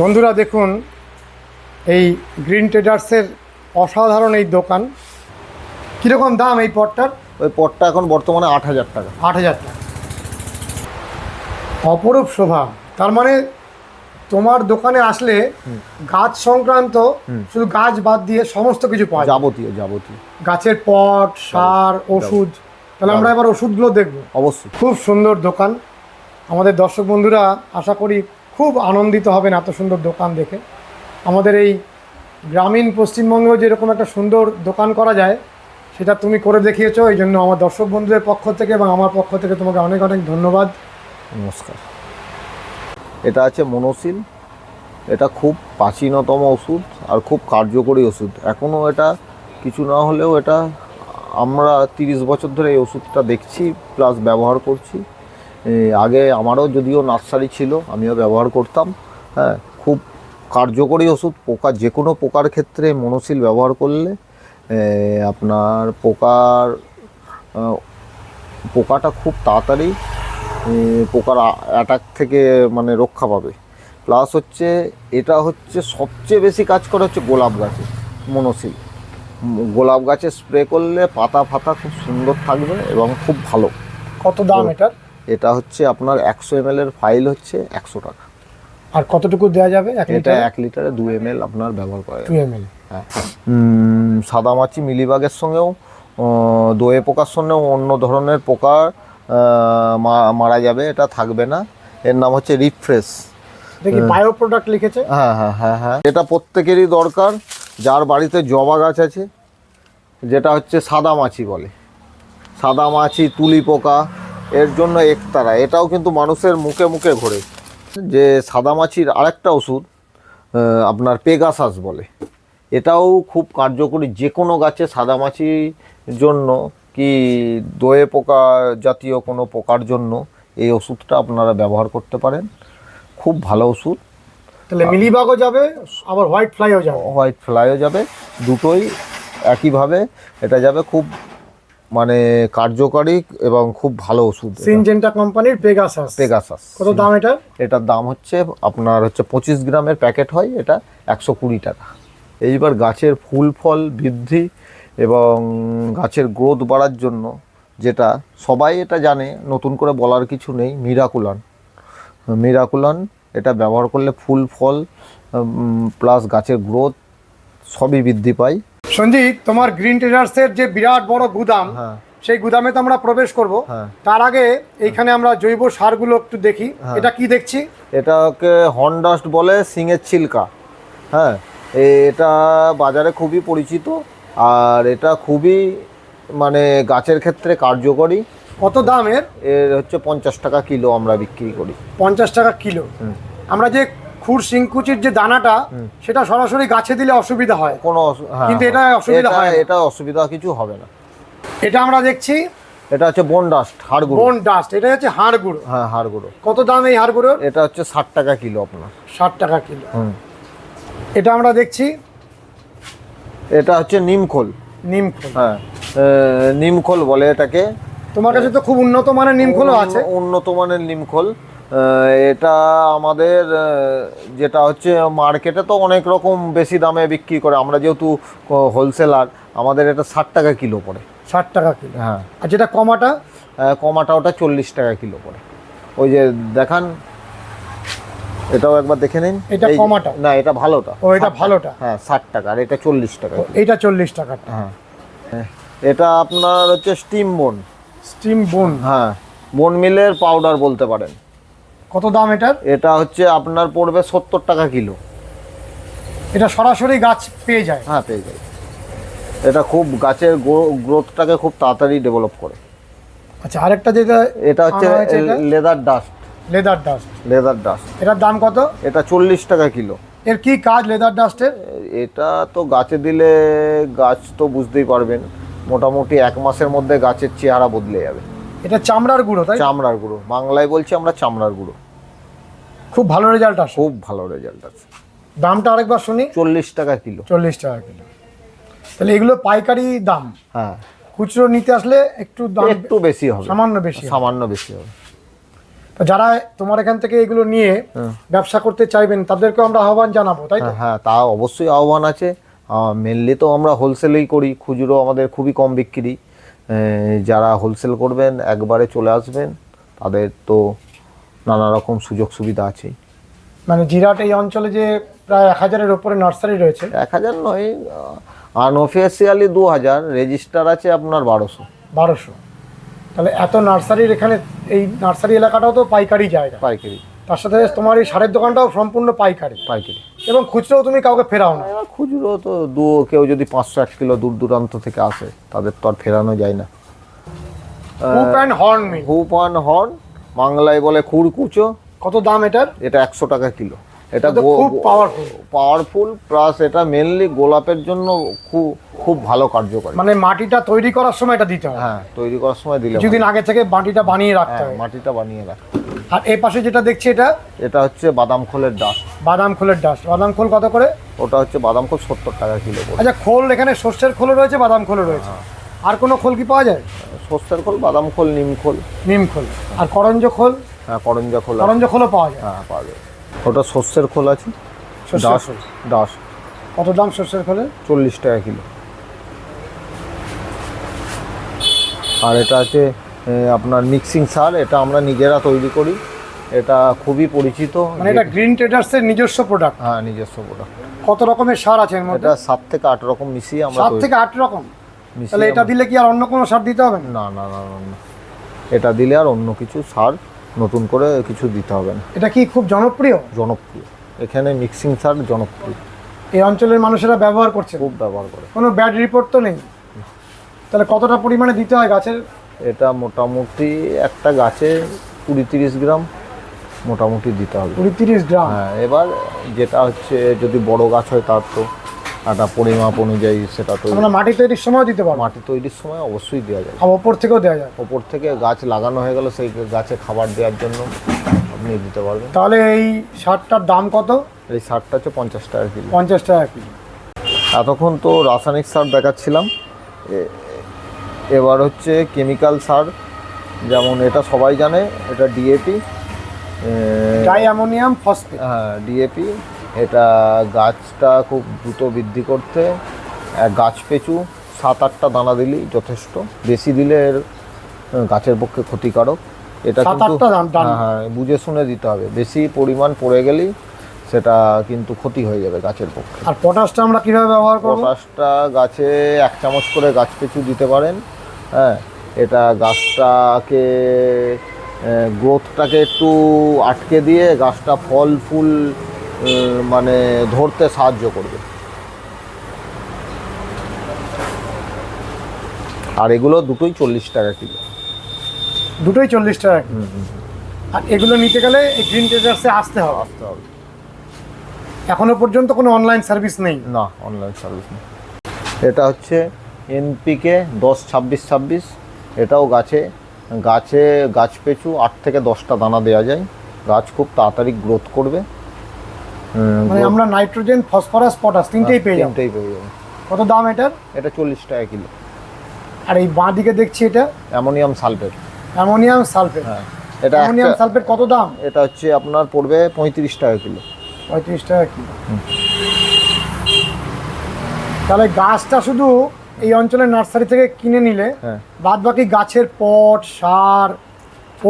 বন্ধুরা দেখুন, এই গ্রিন ট্রেডার্সের অসাধারণ এই দোকান। কীরকম দাম এই পটটার? ওই পটটা এখন বর্তমানে 8,000 টাকা। 8,000 টাকা। অপরূপ শোভা। তার মানে তোমার দোকানে আসলে গাছ সংক্রান্ত, শুধু গাছ বাদ দিয়ে সমস্ত কিছু পাওয়া যায়। যাবতীয় গাছের পট, সার, ওষুধ। তাহলে আমরা এবার ওষুধগুলো দেখবো। অবশ্যই। খুব সুন্দর দোকান। আমাদের দর্শক বন্ধুরা আশা করি খুব আনন্দিত হবেন এত সুন্দর দোকান দেখে। আমাদের এই গ্রামীণ পশ্চিমবঙ্গেও যেরকম একটা সুন্দর দোকান করা যায়, সেটা তুমি করে দেখিয়েছো। এই জন্য আমার দর্শক বন্ধুদের পক্ষ থেকে এবং আমার পক্ষ থেকে তোমাকে অনেক অনেক ধন্যবাদ। নমস্কার। এটা আছে মনোসিল। এটা খুব প্রাচীনতম ওষুধ আর খুব কার্যকরী ওষুধ। এখনও এটা কিছু না হলেও এটা আমরা 30 বছর ধরে এই ওষুধটা দেখছি প্লাস ব্যবহার করছি। আগে আমারও যদিও নার্সারি ছিল, আমিও ব্যবহার করতাম। হ্যাঁ, খুব কার্যকরী ওষুধ। পোকা, যে কোনো পোকার ক্ষেত্রে মনোসিল ব্যবহার করলে আপনার পোকাটা খুব তাড়াতাড়ি পোকার অ্যাটাক থেকে মানে রক্ষা পাবে। প্লাস হচ্ছে এটা হচ্ছে সবচেয়ে বেশি কাজ করে হচ্ছে গোলাপ গাছে। মনোসিল গোলাপ গাছে স্প্রে করলে পাতা ফাতা খুব সুন্দর থাকবে এবং খুব ভালো। কত দাম এটার? এটা হচ্ছে আপনার 100 ml এর ফাইল হচ্ছে 100 টাকা। আর কতটুকু দেওয়া যাবে? এটা 1 লিটারে 2 ml আপনার ব্যবহার করা যাবে। 2 ml। হ্যাঁ। সাদামাছি মিলিবাগের সঙ্গেও, দোয়ে পোকার সঙ্গেও অন্য ধরনের পোকা মারা যাবে, এটা থাকবে না। এর নাম হচ্ছে রিফ্রেশ। দেখি বায়ো প্রোডাক্ট লিখেছে। হ্যাঁ, এটা প্রত্যেকেরই দরকার। যার বাড়িতে জবা গাছ আছে, যেটা হচ্ছে সাদামাছি বলে, সাদামাছি, তুলি পোকা, এর জন্য একতারা। এটাও কিন্তু মানুষের মুখে মুখে ঘোরে। যে সাদামাছির আরেকটা ওষুধ আপনার পেগাসাস বলে, এটাও খুব কার্যকরী যে কোনো গাছে সাদামাছির জন্য কি দোয়ে পোকা জাতীয় কোনো পোকার জন্য এই ওষুধটা আপনারা ব্যবহার করতে পারেন। খুব ভালো ওষুধ। তাহলে মিলিবাগও যাবে, আবার হোয়াইট ফ্লাইও যাবে। দুটোই একইভাবে এটা যাবে। খুব মানে কার্যকরী এবং খুব ভালো ওষুধ। সিনজেন্টা কোম্পানির পেগাসাস। কত দাম এটা? এটার দাম হচ্ছে আপনার 25 গ্রামের প্যাকেট হয়, এটা 120 টাকা। এইবার গাছের ফুল ফল বৃদ্ধি এবং গাছের গ্রোথ বাড়ার জন্য, যেটা সবাই এটা জানে, নতুন করে বলার কিছু নেই, মিরাকুলান এটা ব্যবহার করলে ফুল ফল প্লাস গাছের গ্রোথ সবই বৃদ্ধি পায়। সঞ্জিত, তোমার গ্রিন ট্রেডার্সের যে বিরাট বড় গুদাম, সেই গুদামে তো আমরা প্রবেশ করব। তার আগে এইখানে আমরা জৈব সারগুলো একটু দেখি। এটা কি দেখছি? এটাকে হর্নডাস্ট বলে, সিংয়ের ছিলকা। হ্যাঁ, এটা বাজারে খুবই পরিচিত আর এটা খুবই মানে গাছের ক্ষেত্রে কার্যকরী। কত দাম এর? এর হচ্ছে 50 টাকা কিলো আমরা বিক্রি করি। 50 টাকা কিলো। আমরা যে খুর শিংকুচির যে দানাটা, সেটা সরাসরি গাছে দিলে অসুবিধা হয় কোনো, কিন্তু এটা অসুবিধা হয়, এটা অসুবিধা কিছু হবে না। এটা আমরা দেখছি, এটা হচ্ছে বোন ডাস্ট, হাড় গুঁড়ো। বোন ডাস্ট, এটা হচ্ছে হাড় গুঁড়ো। হ্যাঁ, হাড় গুঁড়ো। কত দাম এই হাড় গুঁড়োর? এটা হচ্ছে 60 টাকা কিলো আপনার। 60 টাকা কিলো। এটা আমরা দেখছি, এটা হচ্ছে নিমখোল। হ্যাঁ, নিমখোল বলে এটাকে। তোমার কাছে তো খুব উন্নত মানের নিমখোলও আছে। উন্নত মানের নিমখোল। এটা আমাদের যেটা হচ্ছে মার্কেটে তো অনেক রকম বেশি দামে বিক্রি করে, আমরা যেহেতু হোলসেলার, আমাদের এটা 60 টাকা কিলো পড়ে। 60 টাকা কিলো। হ্যাঁ। আর যেটা কমাটা? কমাটা ওটা 40 টাকা কিলো পড়ে। ওই যে দেখান, এটাও একবার দেখে নিন। এটা কমাটা না, এটা ভালোটা। ও, এটা ভালোটা। হ্যাঁ, 60 টাকা। আর এটা 40 টাকা। এটা 40 টাকা। হ্যাঁ, এটা আপনার হচ্ছে স্টিম বোন। হ্যাঁ, বোন মিলের পাউডার বলতে পারেন। কত দাম এটার? এটা হচ্ছে আপনার পড়বে 70 টাকা কিলো। এটা সরাসরি গাছ পেয়ে যায়? হ্যাঁ, পেয়ে যায়। এটা খুব গাছের গ্রোথটাকে খুব তাড়াতাড়ি ডেভেলপ করে। আচ্ছা, আরেকটা যেটা, এটা হচ্ছে লেদার ডাস্ট। এটার দাম কত? এটা 40 টাকা কিলো। এর কি কাজ লেদার ডাস্টের? এটা তো গাছে দিলে গাছ তো বুঝতেই পারবেন, মোটামুটি 1 মাসের মধ্যে গাছের চেহারা বদলে যাবে। এটা চামড়ার গুঁড়ো, তাই? চামড়ার গুঁড়ো, বাংলায় বলছি আমরা চামড়ার গুঁড়ো। খুব ভালো রেজাল্ট আছে। খুব ভালো রেজাল্ট আছে। দামটা আরেকবার শুনি। 40 টাকা কিলো। 40 টাকা কিলো। তাহলে এগুলো পাইকারি দাম। হ্যাঁ, খুচরো নিতে আসলে একটু দাম একটু বেশি হবে, সামান্য বেশি হবে। তো যারা তোমার এখান থেকে এগুলো নিয়ে ব্যবসা করতে চাইবেন তাদেরকেও আমরা আহ্বান জানাবো, তাই তো? হ্যাঁ, তা অবশ্যই আহ্বান আছে। মেনলি তো আমরা হোলসেলেই করি, খুচরো আমাদের খুবই কম বিক্রি। যারা হোলসেল করবেন একবারে চলে আসবেন, তাদের তো নানা রকম সুযোগ সুবিধা আছে। মানে জিরাট এই অঞ্চলে যে প্রায় 1000-এর উপরে নার্সারি রয়েছে। 1000 নয়, আনঅফিসিয়ালি 2000, রেজিস্টার আছে আপনার 1200। তাহলে এত নার্সারির এখানে, এই নার্সারি এলাকাটাও তো পাইকারি জায়গা। পাইকারি। তার সাথে তোমার এই সারের দোকানটাও সম্পূর্ণ পাইকারি। পাইকারি এবং খুচরোও তুমি কাউকে ফেরাও না। এবার খুচরো তো কেউ যদি 500-1 কিলো দূর দূরান্ত থেকে আসে, তাদের তো আর ফেরানো যায় না। Hoof and horn meal. Hoof and horn, বাংলায় বলে খুরকুচো। কত দাম এটার? এটা 100 টাকা কিলো। এটা তো খুব পাওয়ারফুল, প্লাস এটা মেনলি গোলাপের জন্য খুব ভালো কার্যকরী। মানে মাটিটা তৈরি করার সময় এটা দিতে হয়। হ্যাঁ, তৈরি করার সময় দিলে কিছুদিন আগে থেকে মাটিটা বানিয়ে রাখতে হয়। মাটিটা বানিয়ে রাখতে। আর এই পাশে যেটা দেখছি এটা হচ্ছে বাদাম খোলের ডাস্ট। বাদাম খোলের ডাস্ট। বাদাম খোল কত করে? ওটা হচ্ছে বাদাম খোল 70 টাকা কিলো। আচ্ছা, খোল এখানে সর্ষের খোলও রয়েছে, বাদাম খোলও রয়েছে। আর কোনো খোল কি পাওয়া যায়? সর্ষের খোল, বাদাম খোল, নিম খোল। নিম খোল আর করঞ্জ খোল? হ্যাঁ, করঞ্জা খোল। করঞ্জ খোলও পাওয়া যায়। হ্যাঁ, পাওয়া যায়। ওটা সর্ষের খোল আছে। ডাস্ট কত দাম সর্ষের খোলের? 40 টাকা কিলো। আর এটা আছে আপনার মিক্সিং সার। এটা আমরা নিজেরা তৈরি করি। এটা খুবই পরিচিত। মানে এটা গ্রিন ট্রেডার্সের নিজস্ব প্রোডাক্ট? হ্যাঁ, নিজস্ব প্রোডাক্ট। কত রকমের সার আছে এর মধ্যে? এটা 7 থেকে 8 রকম মিশিয়ে আমরা 7 থেকে 8 রকম? তাহলে এটা দিলে কি আর অন্য কোনো সার দিতে হবে না? না না না না, এটা দিলে আর অন্য কিছু সার নতুন করে কিছু দিতে হবে না। এটা কি খুব জনপ্রিয়? জনপ্রিয়, এখানে মিক্সিং সার জনপ্রিয়। এই অঞ্চলের মানুষেরা ব্যবহার করছে, খুব ব্যবহার করে। কোনো ব্যাড রিপোর্ট তো নেই? তাহলে কতটা পরিমাণে দিতে হয় গাছের? এটা মোটামুটি একটা গাছে 20-30 গ্রাম মোটামুটি দিতে হবে। 20-30 গ্রাম? হ্যাঁ, এবার যেটা হচ্ছে যদি বড় গাছ হয় তার তো একটা পরিমাপ অনুযায়ী সেটা তো আমরা মাটি তৈরির সময় দিতে পারবো? মাটি তৈরির সময় অবশ্যই দেওয়া যায়। আর ওপর থেকেও দেওয়া যায়? ওপর থেকে গাছ লাগানো হয়ে গেল, সেই গাছে খাবার দেওয়ার জন্য আপনি দিতে পারবেন। তাহলে এই সারটার দাম কত? এই সারটা হচ্ছে 50 টাকা কিলো। 50 টাকা কিলো। এতক্ষণ তো রাসায়নিক সার দেখাচ্ছিলাম, এবার হচ্ছে কেমিক্যাল সার। যেমন এটা সবাই জানে, এটা ডিএপি, ডাই অ্যামোনিয়াম ফসফেট। হ্যাঁ, ডিএপি। এটা গাছটা খুব দ্রুত বৃদ্ধি করতে গাছ পিছু 7-8টা দানা দিলেই যথেষ্ট। বেশি দিলে এর গাছের পক্ষে ক্ষতিকারক। এটা কিন্তু হ্যাঁ, বুঝে শুনে দিতে হবে। বেশি পরিমাণ পড়ে গেলেই সেটা কিন্তু ক্ষতি হয়ে যাবে গাছের পক্ষে। আর পটাশটা আমরা কিভাবে ব্যবহার করব? পটাশটা গাছে 1 চামচ করে গাছ পিছু দিতে পারেন। হ্যাঁ, এটা গাছটাকে গ্রোথটাকে একটু আটকে দিয়ে গাছটা ফল ফুল মানে ধরতে সাহায্য করবে। আর এগুলো দুটোই 40 টাকা কিলো। দুটোই 40 টাকা কিলো? আর এগুলো নিতে গেলে এই গ্রিন ট্রেডার্সে আসতে হবে? এখনো পর্যন্ত কোনো অনলাইন সার্ভিস নেই? না, অনলাইন সার্ভিস নেই। এটা হচ্ছে এনপিকে 10-26-26। এটাও গাছ পিছু 8 থেকে 10টা দানা দেওয়া যায়। গাছ খুব তাড়াতাড়ি গ্রোথ করবে। মানে আমরা নাইট্রোজেন, ফসফরাস, পটাশ তিনটেই পেয়ে যাবো? কত দাম এটার? এটা 40 টাকা কিলো। আর এই বাঁ দিকে দেখছি এটা অ্যামোনিয়াম সালফেট। Ammonium sulphate? হ্যাঁ, এটা অ্যামোনিয়াম সালফেট কত দাম? এটা হচ্ছে আপনার পড়বে 35 টাকা কিলো। 35 টাকা কিলো। তাহলে গাছটা শুধু এই অঞ্চলের নার্সারি থেকে কিনে নিলে বাদ বাকি গাছের পট, সার,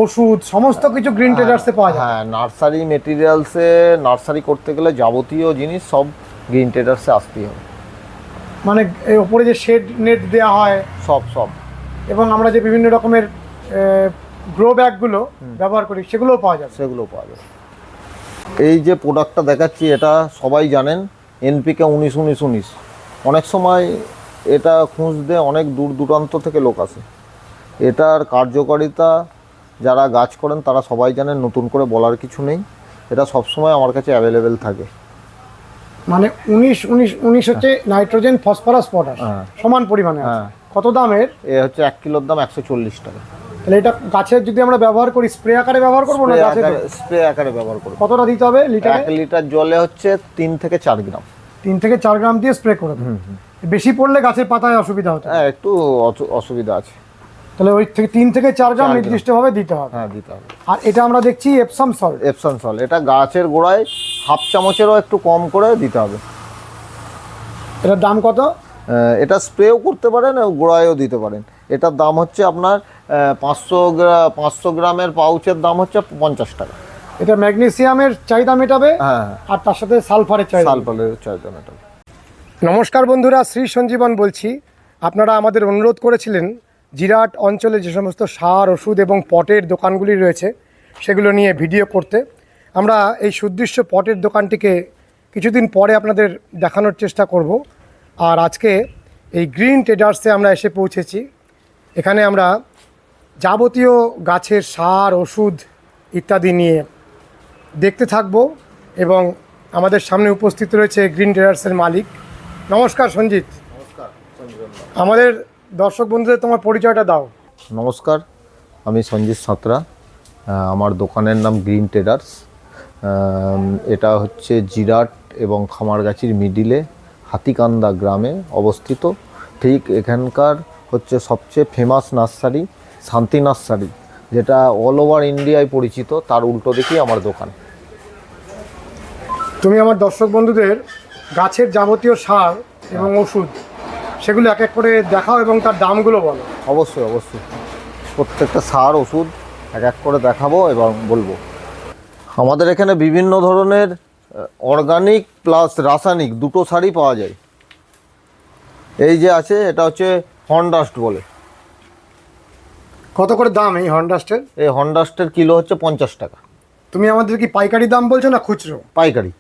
ওষুধ সমস্ত কিছু গ্রিন ট্রেডার্সে পাওয়া যায়? হ্যাঁ, নার্সারি মেটেরিয়ালসে নার্সারি করতে গেলে যাবতীয় জিনিস সব গ্রিন ট্রেডার্সে আসতেই হবে। মানে এই ওপরে যে শেড নেট দেওয়া হয় সব এবং আমরা যে বিভিন্ন রকমের গ্রো ব্যাগগুলো ব্যবহার করি সেগুলোও পাওয়া যাবে? সেগুলোও পাওয়া যাবে। এই যে প্রোডাক্টটা দেখাচ্ছি এটা সবাই জানেন, এনপিকে 19-19-19। অনেক সময় এটা খুঁজতে অনেক দূর দূরান্ত থেকে লোক আসে। এটার কার্যকারিতা যারা গাছ করেন তারা সবাই জানেন, নতুন করে বলার কিছু নেই। এটা সবসময় আমার কাছে অ্যাভেলেবেল থাকে। মানে 19-19-19 হচ্ছে নাইট্রোজেন, ফসফরাস, পটাশ সমান পরিমাণে। কত দামের? এ হচ্ছে 1 কিলোর দাম 140 টাকা। তাহলে এটা গাছের যদি আমরা ব্যবহার করি স্প্রে আকারে ব্যবহার করবো না গাছে? স্প্রে আকারে ব্যবহার করব। কতটা দিতে হবে লিটারে? 1 লিটার জলে হচ্ছে 3 থেকে 4 গ্রাম। 3 থেকে 4 গ্রাম দিয়ে স্প্রে করে দেবো। বেশি পড়লে গাছের পাতায় অসুবিধা হতো? হ্যাঁ, একটু অসুবিধা আছে। তাহলে ওই থেকে 3 থেকে 4 গ্রাম 4 গ্রাম। নির্দিষ্টভাবে দিতে হবে। হ্যাঁ, দিতে হবে। আর এটা আমরা দেখছি এপসাম সল্ট। এপসন সল্ট, এটা গাছের গোড়ায় হাফ চামচেরও একটু কম করে দিতে হবে। এটার দাম কত? এটা স্প্রেও করতে পারেন, গোড়ায়ও দিতে পারেন। এটার দাম হচ্ছে আপনার 500 গ্রামের পাউচের দাম হচ্ছে 50 টাকা। এটা ম্যাগনেসিয়ামের চাহিদা মেটাবে, হ্যাঁ, আর তার সাথে সালফারের চাহিদা। সালফারের চাহিদা মেটাবে। নমস্কার বন্ধুরা, শ্রী সঞ্জীবন বলছি। আপনারা আমাদের অনুরোধ করেছিলেন জিরাট অঞ্চলে যে সমস্ত সার, ওষুধ এবং পটের দোকানগুলি রয়েছে সেগুলো নিয়ে ভিডিও করতে। আমরা এই সুদৃশ্য পটের দোকানটিকে কিছুদিন পরে আপনাদের দেখানোর চেষ্টা করব। আর আজকে এই গ্রিন ট্রেডার্সে আমরা এসে পৌঁছেছি। এখানে আমরা যাবতীয় গাছের সার, ওষুধ ইত্যাদি নিয়ে দেখতে থাকব। এবং আমাদের সামনে উপস্থিত রয়েছে গ্রিন ট্রেডার্সের মালিক। নমস্কার সঞ্জিত। আমাদের দর্শক বন্ধুদের তোমার পরিচয়টা দাও। নমস্কার, আমি সঞ্জিত সাঁতরা। আমার দোকানের নাম গ্রিন ট্রেডার্স। এটা হচ্ছে জিরাট এবং খামারগাছির মিডিলে হাতিকান্দা গ্রামে অবস্থিত। ঠিক এখানকার হচ্ছে সবচেয়ে ফেমাস নার্সারি শান্তি নার্সারি, যেটা অল ওভার ইন্ডিয়ায় পরিচিত, তার উল্টো দিকেই আমার দোকান। তুমি আমার দর্শক বন্ধুদের গাছের যাবতীয় সার এবং ওষুধ সেগুলো এক এক করে দেখাও এবং তার দামগুলো বলো। অবশ্যই অবশ্যই, প্রত্যেকটা সার ওষুধ এক এক করে দেখাবো এবং বলবো। আমাদের এখানে বিভিন্ন ধরনের অর্গানিক প্লাস রাসায়নিক দুটো সারই পাওয়া যায়। এই যে আছে, এটা হচ্ছে হন্ডাস্ট বলে। কত করে দাম এই হন্ডাস্টের? এই হন্ডাস্টের কিলো হচ্ছে 50 টাকা। তুমি আমাদের কি পাইকারি দাম বলছো না খুচরো? পাইকারি।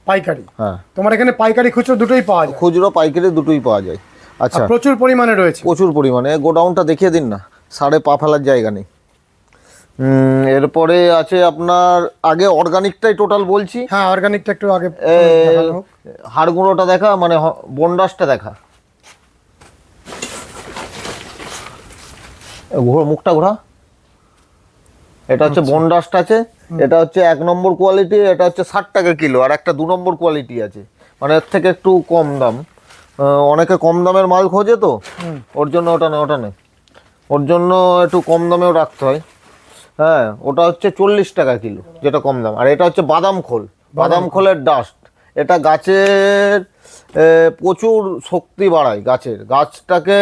পাইকারি। হ্যাঁ, তোমার এখানে পাইকারি খুচরো দুটোই পাওয়া যায়? খুচরো পাইকারি দুটোই পাওয়া যায়। আচ্ছা, আর প্রচুর পরিমাণে রয়েছে। প্রচুর পরিমাণে। গোডাউনটা দেখিয়ে দিন না, সাড়ে পা ফেলার জায়গা নেই। এরপরে আছে আপনার, আগে অর্গানিকটাই টোটাল বলছি। হ্যাঁ, অর্গানিকটা একটু আগে এ, দেখানো হোক। হাড় গুঁড়োটা দেখা, মানে বন্ডাসটা দেখা। মুখটা ঘোরা। এটা হচ্ছে বন্ডাসটা আছে। এটা হচ্ছে 1 নম্বর কোয়ালিটি, এটা হচ্ছে 60 টাকা কিলো। আর একটা 2 নম্বর কোয়ালিটি আছে, মানে এর থেকে একটু কম দাম। অনেকে কম দামের মাল খোঁজে, তো ওর জন্য ওটা নেই। ওর জন্য একটু কম দামেও রাখতে হয়। হ্যাঁ, ওটা হচ্ছে 40 টাকা কিলো, যেটা কম দাম। আর এটা হচ্ছে বাদাম খোল, বাদাম খোলের ডাস্ট। এটা গাছের প্রচুর শক্তি বাড়ায়, গাছটাকে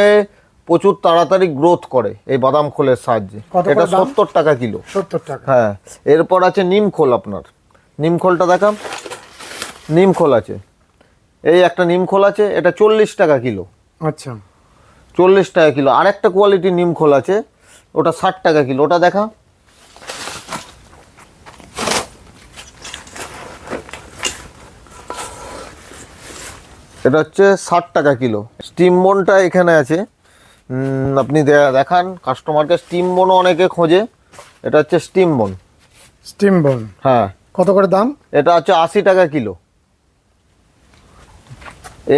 প্রচুর তাড়াতাড়ি গ্রোথ করে এই বাদাম খোলের সাহায্যে। কত করে এটা দাম? 70 টাকা কিলো। 70 টাকা। হ্যাঁ, এরপর আছে নিম খোল। আপনার নিম খোলটা দেখাম। নিম খোল আছে, এই একটা নিম খোল আছে, এটা 40 টাকা কিলো। আচ্ছা, 40 টাকা কিলো। আর একটা কোয়ালিটি নিম খোল আছে, ওটা 60 টাকা কিলো। ওটা দেখা। এটা হচ্ছে 60 টাকা কিলো। স্টিম বোনটা এখানে আছে, আপনি দেখান কাস্টমারকে। স্টিম বোনও অনেকে খোঁজে। এটা হচ্ছে স্টিম বোন। স্টিম বন হ্যাঁ, কত করে দাম? এটা হচ্ছে 80 টাকা কিলো।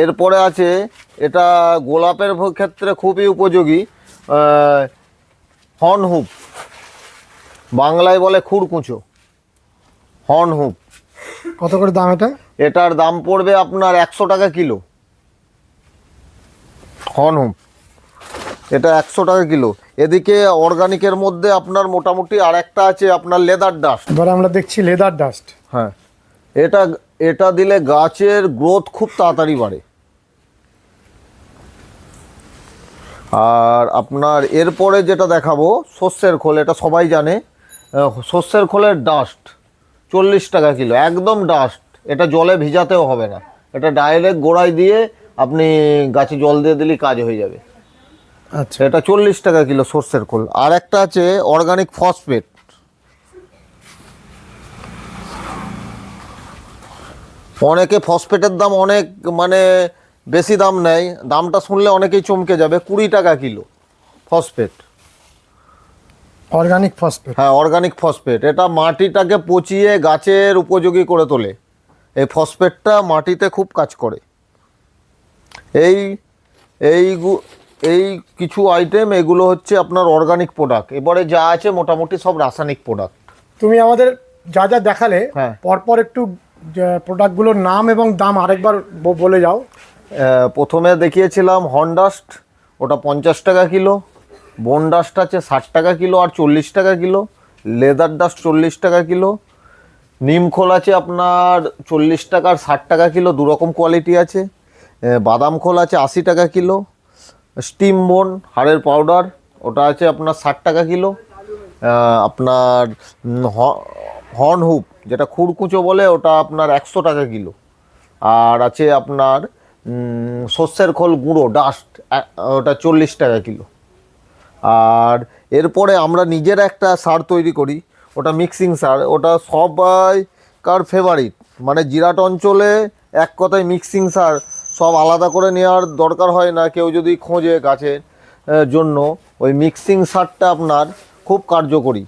এরপরে আছে, এটা গোলাপের ক্ষেত্রে খুবই উপযোগী, হর্ন হুপ, বাংলায় বলে খুরকুচো, হর্ন হুপ। কত করে দাম এটা? এটার দাম পড়বে আপনার 100 টাকা কিলো। হর্ন হুপ, এটা 100 টাকা কিলো। এদিকে অর্গানিকের মধ্যে আপনার মোটামুটি আর একটা আছে আপনার লেদার ডাস্ট। এবারে আমরা দেখছি লেদার ডাস্ট। হ্যাঁ, এটা দিলে গাছের গ্রোথ খুব তাড়াতাড়ি বাড়ে। আর আপনার এরপরে যেটা দেখাবো সর্ষের খোল, এটা সবাই জানে। সর্ষের খোলের ডাস্ট 40 টাকা কিলো, একদম ডাস্ট। এটা জলে ভিজাতেও হবে না, এটা ডাইরেক্ট গোড়ায় দিয়ে আপনি গাছে জল দিয়ে দিলেই কাজ হয়ে যাবে। আচ্ছা, এটা 40 টাকা কিলো সর্ষের খোল। আর একটা আছে অর্গানিক ফসফেট। অনেকে ফসফেটের দাম অনেক, মানে বেশি দাম নেয়। দামটা শুনলে অনেকেই চমকে যাবে। 20 টাকা কিলো ফসফেট। Organic phosphate. হ্যাঁ, অর্গানিক ফসফেট। এটা মাটিটাকে পচিয়ে গাছের উপযোগী করে তোলে। এই ফসফেটটা মাটিতে খুব কাজ করে। এই এই এই কিছু আইটেম, এগুলো হচ্ছে আপনার অর্গানিক প্রোডাক্ট। এবারে যা আছে মোটামুটি সব রাসায়নিক প্রোডাক্ট। তুমি আমাদের যা যা দেখালে, হ্যাঁ। পরপর একটু প্রোডাক্টগুলোর নাম এবং দাম আরেকবার বলে যাও। প্রথমে দেখিয়েছিলাম হন্ডাস্ট, ওটা 50 টাকা কিলো। বোন ডাস্ট আছে 60 টাকা কিলো আর 40 টাকা কিলো, লেদার ডাস্ট 40 টাকা কিলো, নিম খোল আছে আপনার 40 টাকা আর 60 টাকা কিলো, দুরকম কোয়ালিটি আছে। বাদাম খোল আছে 80 টাকা কিলো, স্টিম বোন হাড়ের পাউডার ওটা আছে আপনার 60 টাকা কিলো, আপনার হর্ন হুপ যেটা খুরকুচো বলে ওটা আপনার 100 টাকা কিলো, আর আছে আপনার সর্ষের খোল গুঁড়ো ডাস্ট ওটা 40 টাকা কিলো। আর এরপরে আমরা নিজেরা একটা সার তৈরি করি, ওটা মিক্সিং সার, ওটা সবাইকার ফেভারিট, মানে জিরাট অঞ্চলে এক কথায় মিক্সিং সার সব আলাদা করে নেওয়ার দরকার হয় না, কেউ যদি খোঁজে গাছের জন্য ওই মিক্সিং সারটা আপনার খুব কার্যকরী,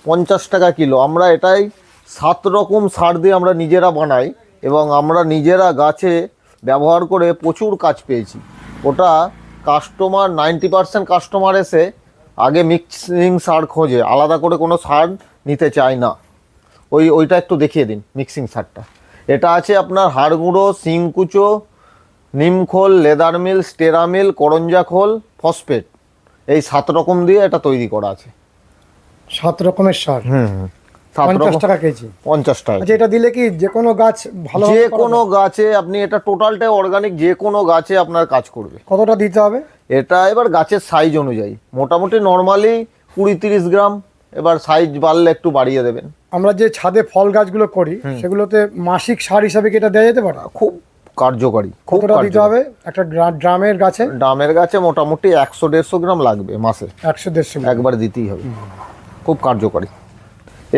50 টাকা কিলো। আমরা এটাই 7 রকম সার দিয়ে আমরা নিজেরা বানাই এবং আমরা নিজেরা গাছে ব্যবহার করে প্রচুর কাজ পেয়েছি। ওটা কাস্টমার 90% কাস্টমার এসে আগে মিক্সিং সার খোঁজে, আলাদা করে কোনো সার নিতে চায় না। ওইটা একটু দেখিয়ে দিন মিক্সিং সারটা। এটা আছে আপনার হাড় গুঁড়ো, শিংকুচো, নিমখোল, লেদার মিল, স্টেরামিল, করঞ্জা খোল, ফসফেট, এই 7 রকম দিয়ে এটা তৈরি করা আছে। 7 রকমের সার। 7 50 রকম, টাকা কেজি। 50 টাকা। আচ্ছা, এটা দিলে কি যে কোনো গাছ ভালো যে কোনো গাছে আপনি এটা টোটালটাই অর্গানিক, যে কোনো গাছে আপনার কাজ করবে। কতটা দিতে হবে? এটা এবার গাছের সাইজ অনুযায়ী, মোটামুটি নর্মালি 20-30 গ্রাম, এবার সাইজ বাড়লে একটু বাড়িয়ে দেবেন। আমরা যে ছাদে ফল গাছগুলো করি সেগুলোতে মাসিক সার হিসাবে কি এটা দেওয়া যেতে পারে? খুব কার্যকরী, খুব কতটা দিতে হবে একটা ড্রামের গাছে? ডামের গাছে মোটামুটি 100-150 গ্রাম লাগবে মাসে, 100-150 একবার দিতেই হবে, খুব কার্যকরী।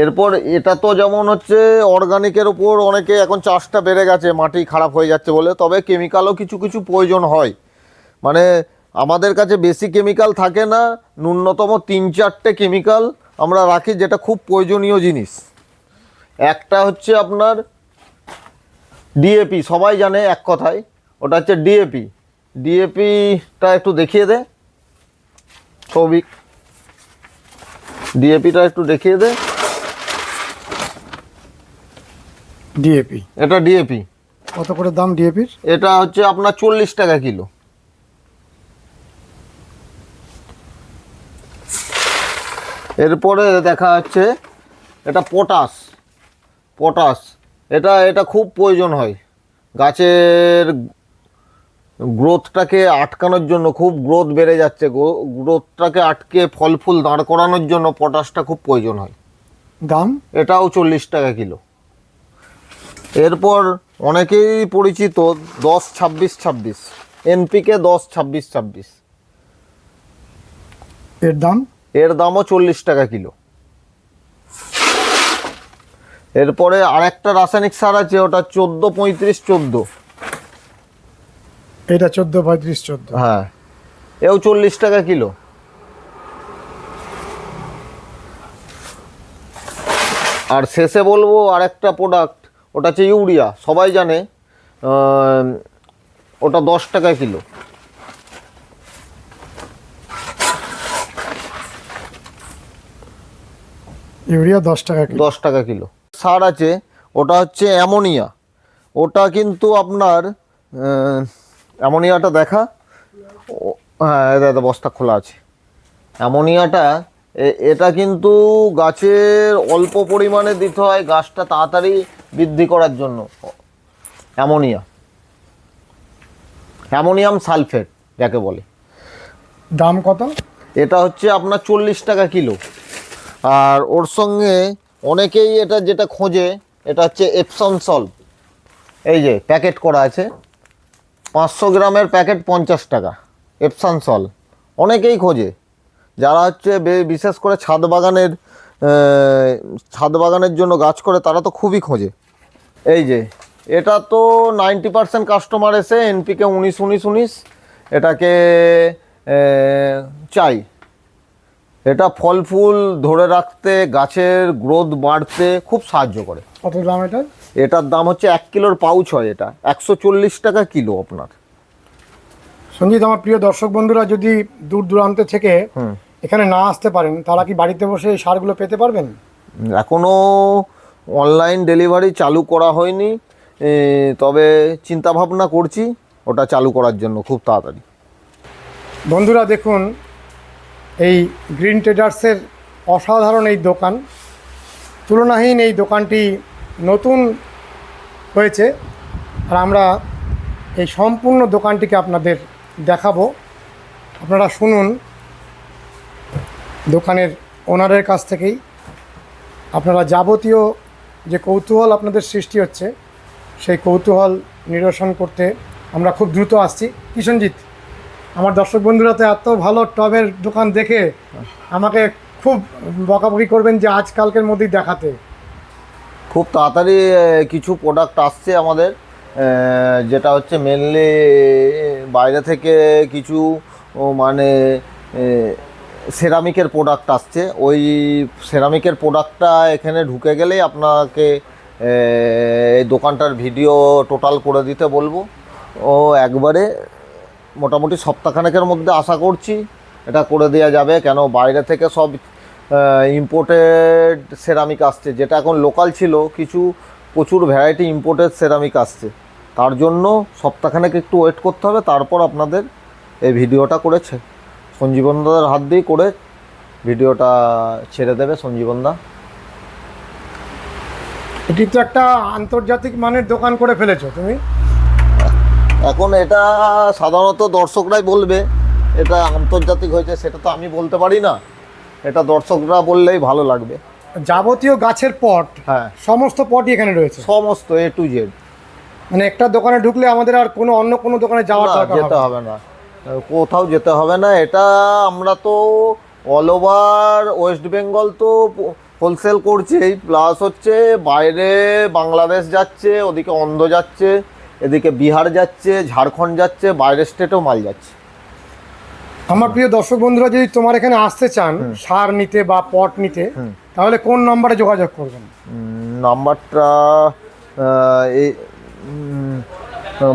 এরপর এটা তো যেমন হচ্ছে অর্গানিকের উপর অনেকে এখন চাষটা বেড়ে গেছে, মাটি খারাপ হয়ে যাচ্ছে বলে, তবে কেমিক্যালও কিছু কিছু প্রয়োজন হয়। মানে আমাদের কাছে বেশি কেমিক্যাল থাকে না, ন্যূনতম 3-4টে কেমিক্যাল আমরা রাখি যেটা খুব প্রয়োজনীয় জিনিস। একটা হচ্ছে আপনার ডিএপি, সবাই জানে এক কথায়, ওটা হচ্ছে ডিএপি। ডিএপিটা একটু দেখিয়ে দে সৌভিক, ডিএপিটা একটু দেখিয়ে দে। ডিএপি, এটা ডিএপি। কত করে দাম ডিএপির? এটা হচ্ছে আপনার 40 টাকা কিলো। এরপরে দেখা যাচ্ছে এটা পটাশ। পটাশ এটা খুব প্রয়োজন হয় গাছের গ্রোথটাকে আটকানোর জন্য, খুব গ্রোথ বেড়ে যাচ্ছে, গ্রোথটাকে আটকে ফল ফুল দাঁড় করানোর জন্য পটাশটা খুব প্রয়োজন হয়। দাম? এটাও 40 টাকা কিলো। এরপর অনেকেই পরিচিত 10-26-26 এনপিকে 10-26-26, এর দাম? এর দামও 40 টাকা কিলো। এরপরে আরেকটা রাসায়নিক সার আছে, ওটা 14-35-14, এটা 14-35-14, হ্যাঁ, এও 40 টাকা কিলো। আর শেষে বলবো আরেকটা প্রোডাক্ট, ওটা হচ্ছে ইউরিয়া, সবাই জানে, ওটা 10 টাকা কিলো। ইউরিয়া 10 টাকা কিলো। 10 টাকা কিলো। সার আছে, ওটা হচ্ছে অ্যামোনিয়া। ওটা কিন্তু আপনার অ্যামোনিয়াটা দেখা, হ্যাঁ এটা বস্তা খোলা আছে। অ্যামোনিয়াটা এটা কিন্তু গাছের অল্প পরিমাণে দিতে হয় গাছটা তাড়াতাড়ি বৃদ্ধি করার জন্য। অ্যামোনিয়াম সালফেট যাকে বলে। দাম কত? এটা হচ্ছে আপনার 40 টাকা কিলো। আর ওর সঙ্গে অনেকেই এটা যেটা খোঁজে, এটা হচ্ছে এপসন সল্ট, এই যে প্যাকেট করা আছে, 500 গ্রামের প্যাকেট 50 টাকা, এপসন সল্ট অনেকেই খোঁজে, যারা হচ্ছে বিশেষ করে ছাদ বাগানের জন্য গাছ করে তারা তো খুবই খোঁজে। এই যে এটা তো 90% কাস্টমার এসে এনপিকে 19-19-19 এটাকে চাই। এটা ফল ফুল ধরে রাখতে, গাছের গ্রোথ বাড়তে খুব সাহায্য করে। কত দাম এটা? এটার দাম হচ্ছে 1 কিলোর পাউচ হয়, এটা 140 টাকা কিলো আপনার। সঞ্জিত, আমার প্রিয় দর্শক বন্ধুরা যদি দূর দূরান্ত থেকে এখানে না আসতে পারেন, তারা কি বাড়িতে বসে এই সারগুলো পেতে পারবেন? এখনও অনলাইন ডেলিভারি চালু করা হয়নি, তবে চিন্তা ভাবনা করছি ওটা চালু করার জন্য খুব তাড়াতাড়ি। বন্ধুরা দেখুন, এই গ্রিন ট্রেডার্সের অসাধারণ এই দোকান, তুলনাহীন এই দোকানটি নতুন হয়েছে। আর আমরা এই সম্পূর্ণ দোকানটিকে আপনাদের দেখাবো। আপনারা শুনুন দোকানের ওনারের কাছ থেকেই। আপনারা যাবতীয় যে কৌতূহল আপনাদের সৃষ্টি হচ্ছে, সেই কৌতূহল নিরসন করতে আমরা খুব দ্রুত আসছি। কিষণজিৎ, আমার দর্শক বন্ধুরা তো এত ভালো টবের দোকান দেখে আমাকে খুব বকাবকি করবেন যে আজকালকের মধ্যেই দেখাতে। খুব তাড়াতাড়ি কিছু প্রোডাক্ট আসছে আমাদের, যেটা হচ্ছে মেনলি বাইরে থেকে কিছু মানে সেরামিকের প্রোডাক্ট আসছে। ওই সেরামিকের প্রোডাক্টটা এখানে ঢুকে গেলেই আপনাকে এই দোকানটার ভিডিও টোটাল করে দিতে বলবো। ও একবারে মোটামুটি সপ্তাহখানেকের মধ্যে আশা করছি এটা করে দেওয়া যাবে, কেন বাইরে থেকে সব ইম্পোর্টেড সেরামিক আসছে, যেটা এখন লোকাল ছিল কিছু প্রচুর ভ্যারাইটি ইম্পোর্টেড সেরামিক আসছে। তার জন্য সপ্তাহখানেক একটু ওয়েট করতে হবে, তারপর আপনাদের এই ভিডিওটা করেছে সঞ্জীবনদার হাত দিয়ে করে ভিডিওটা ছেড়ে দেবে সঞ্জীবনদা। এটি তো একটা আন্তর্জাতিক মানের দোকান করে ফেলেছো তুমি। এখন এটা সাধারণত দর্শকরাই বলবে এটা আন্তর্জাতিক হয়েছে, সেটা তো আমি বলতে পারি না, এটা দর্শকরা বললেই ভালো লাগবে। যাবতীয় গাছের পট, হ্যাঁ সমস্ত পটই এখানে রয়েছে, সমস্ত A to Z। মানে একটা দোকানে ঢুকলে আমাদের আর কোনো অন্য কোনো দোকানে যাওয়ার দরকার যেতে হবে না, কোথাও যেতে হবে না। এটা আমরা তো অল ওভার ওয়েস্ট বেঙ্গল তো হোলসেল করছেই, প্লাস হচ্ছে বাইরে বাংলাদেশ যাচ্ছে, ওদিকে অন্ধ্র যাচ্ছে, এদিকে বিহার যাচ্ছে, ঝাড়খণ্ড যাচ্ছে, বাইরের স্টেটেও মাল যাচ্ছে। আমার প্রিয় দর্শক বন্ধুরা যদি তোমার এখানে আসতে চান সার নিতে বা পট নিতে, তাহলে কোন নম্বরে যোগাযোগ করবেন? নাম্বারটা এই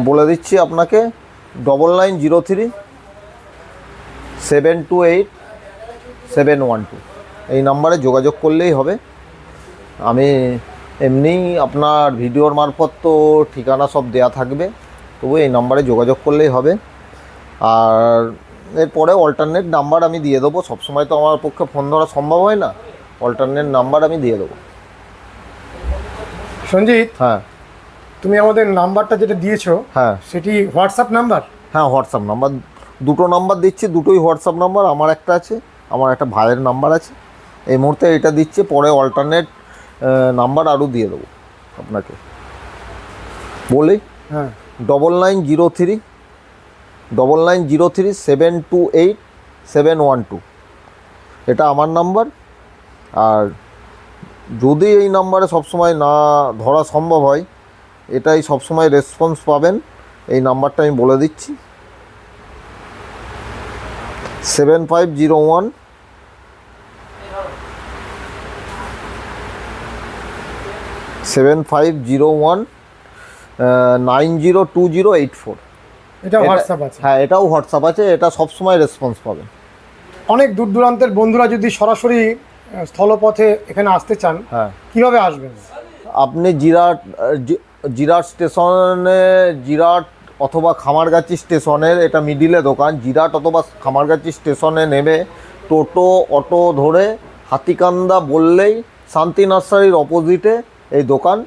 বলে দিচ্ছি আপনাকে, 9903-728-712 এই নাম্বারে যোগাযোগ করলেই হবে। আমি এমনি আপনার ভিডিওর মারফত তো ঠিকানা সব দেয়া থাকবে, তবু এই নাম্বারে যোগাযোগ করলেই হবে। আর এরপরে অল্টারনেট নাম্বার আমি দিয়ে দেবো, সবসময় তো আমার পক্ষে ফোন ধরা সম্ভব হয় না, অল্টারনেট নাম্বার আমি দিয়ে দেবো। সঞ্জিত, হ্যাঁ তুমি আমাদের নাম্বারটা যেটা দিয়েছো, হ্যাঁ সেটি হোয়াটসঅ্যাপ নাম্বার? হ্যাঁ হোয়াটসঅ্যাপ নাম্বার, দুটো নাম্বার দিচ্ছি, দুটোই হোয়াটসঅ্যাপ নাম্বার। আমার একটা আছে, আমার একটা ভাইয়ের নাম্বার আছে। এই মুহূর্তে এটা দিচ্ছে, পরে অল্টারনেট নাম্বার আরও দিয়ে দেবো আপনাকে। বলি, হ্যাঁ, 9903-728-712 এটা আমার নাম্বার। আর যদি এই নাম্বারে সবসময় না ধরা সম্ভব হয়, এটাই সবসময় রেসপন্স পাবেন। এই নাম্বারটা আমি বলে দিচ্ছি, 7501 902084। এটা হোয়াটসঅ্যাপ আছে? হ্যাঁ, এটাও হোয়াটসঅ্যাপ আছে, এটা সবসময় রেসপন্স পাবেন। অনেক দূর দূরান্তের বন্ধুরা যদি সরাসরি স্থলপথে এখানে আসতে চান, হ্যাঁ, কিভাবে আসবেন? আপনি জিরাট স্টেশনে, জিরাট অথবা খামারগাছি স্টেশনের, এটা মিডিলে দোকান, জিরাট অথবা খামারগাছি স্টেশনে নেমে টোটো অটো ধরে হাতিকান্দা বললেই শান্তি নার্সারির অপোজিটে এই দোকান।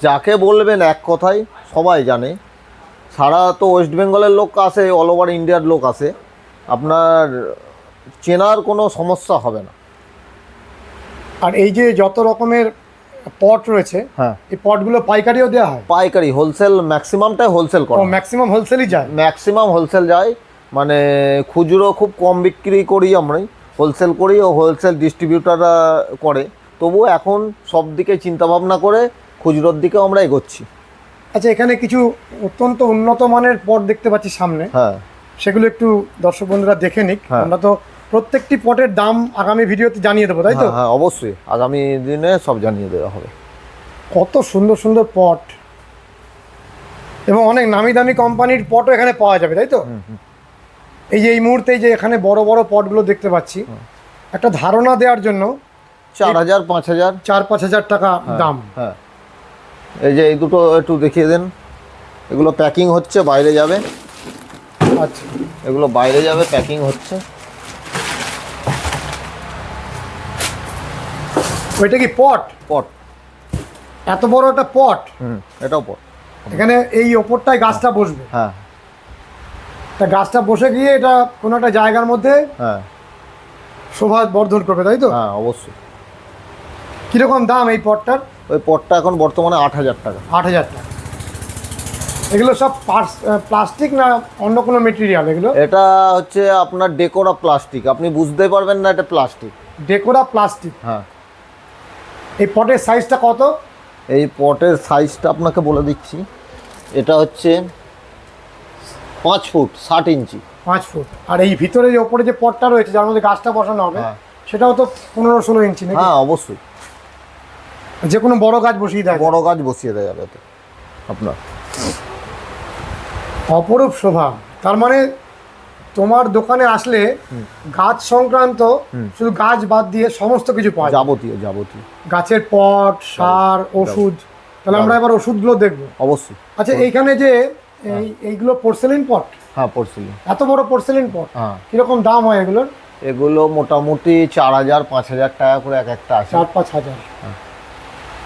যাকে বলবেন এক কথায় সবাই জানে, সারা তো ওয়েস্ট বেঙ্গলের লোক আসে, অল ওভার ইন্ডিয়ার লোক আসে, আপনার চেনার কোনো সমস্যা হবে না। আর এই যে যত রকমের পট রয়েছে, হ্যাঁ, এই পটগুলো পাইকারিও দেওয়া হয়? পাইকারি, হোলসেল, ম্যাক্সিমামটাই হোলসেল করা। ম্যাক্সিমাম হোলসেলই যায়? ম্যাক্সিমাম হোলসেল যায়, মানে খুচরো খুব কম বিক্রি করি আমরা, হোলসেল করি, ও হোলসেল ডিস্ট্রিবিউটাররা করে। তবুও এখন সব দিকে চিন্তাভাবনা করে খুচরোর দিকেও আমরা এগোচ্ছি। আচ্ছা, এখানে কিছু অত্যন্ত উন্নত মানের পট দেখতে পাচ্ছি সামনে, হ্যাঁ, সেগুলো একটু দর্শক বন্ধুরা দেখে নিক। হ্যাঁ। আমরা তো প্রত্যেকটি পটের দাম আগামী ভিডিওতে জানিয়ে দেবো, তাই তো? হ্যাঁ অবশ্যই, আগামী দিনে সব জানিয়ে দেওয়া হবে। কত সুন্দর সুন্দর পট, এবং অনেক নামি দামি কোম্পানির পটও এখানে পাওয়া যাবে, তাই তো? এই যে এই মুহূর্তে এই যে এখানে বড় বড় পটগুলো দেখতে পাচ্ছি, একটা ধারণা দেওয়ার জন্য 4000, 5000, 4-5 হাজার টাকা দাম। হ্যাঁ, এই যে এই দুটো একটু দেখিয়ে দেন, এগুলো প্যাকিং হচ্ছে, বাইরে যাবে। আচ্ছা, এগুলো বাইরে যাবে, প্যাকিং হচ্ছে। ওইটা কি পট? পট। এত বড় একটা পট? এটাও পট। এখানে এই ওপরটায় গাছটা বসবে? হ্যাঁ। তা গাছটা বসে গিয়ে এটা কোনো একটা জায়গার মধ্যে হ্যাঁ শোভা বর্ধন করবে, তাই তো? হ্যাঁ অবশ্যই। কিরকম দাম এই পটটার? ওই পটটা এখন বর্তমানে 8,000 টাকা। 8,000 টাকা। এগুলো সব প্লাস্টিক না অন্য কোনো মেটেরিয়াল এগুলো? এটা হচ্ছে আপনার ডেকোরা প্লাস্টিক, আপনি বুঝতে পারবেন না এটা প্লাস্টিক। ডেকোরা প্লাস্টিক। হ্যাঁ। এই পটের সাইজটা কত? এই পটের সাইজটা আপনাকে বলে দিচ্ছি, এটা হচ্ছে 5 ফুট 60 ইঞ্চি। 5 ফুট। আর এই ভিতরে যে ওপরে যে পটটা রয়েছে যার মধ্যে গাছটা বসানো হবে, হ্যাঁ। সেটাও তো 15-16 ইঞ্চি নাকি? হ্যাঁ অবশ্যই। যে কোনো বড় গাছ বসিয়ে দেয়? বড় গাছ বসিয়ে দেওয়া যাবে তো আপনার। অপরূপ শোভা। তার মানে তোমার দোকানে আসলে গাছ সংক্রান্ত, শুধু গাছ বাদ দিয়ে সমস্ত কিছু পাওয়া যায়। যাবতীয় গাছের পট, সার, ওষুধ। তাহলে আমরা এবার ওষুধগুলো দেখবো। অবশ্যই। আচ্ছা, এইখানে যে এইগুলো পোর্সেলিন পট? হ্যাঁ পোর্সেলিন। এত বড় পোর্সেলিন পট? হ্যাঁ। কিরকম দাম হয় এগুলোর? এগুলো মোটামুটি 4,000-5,000 টাকা করে এক একটা আছে। 4-5 হাজার।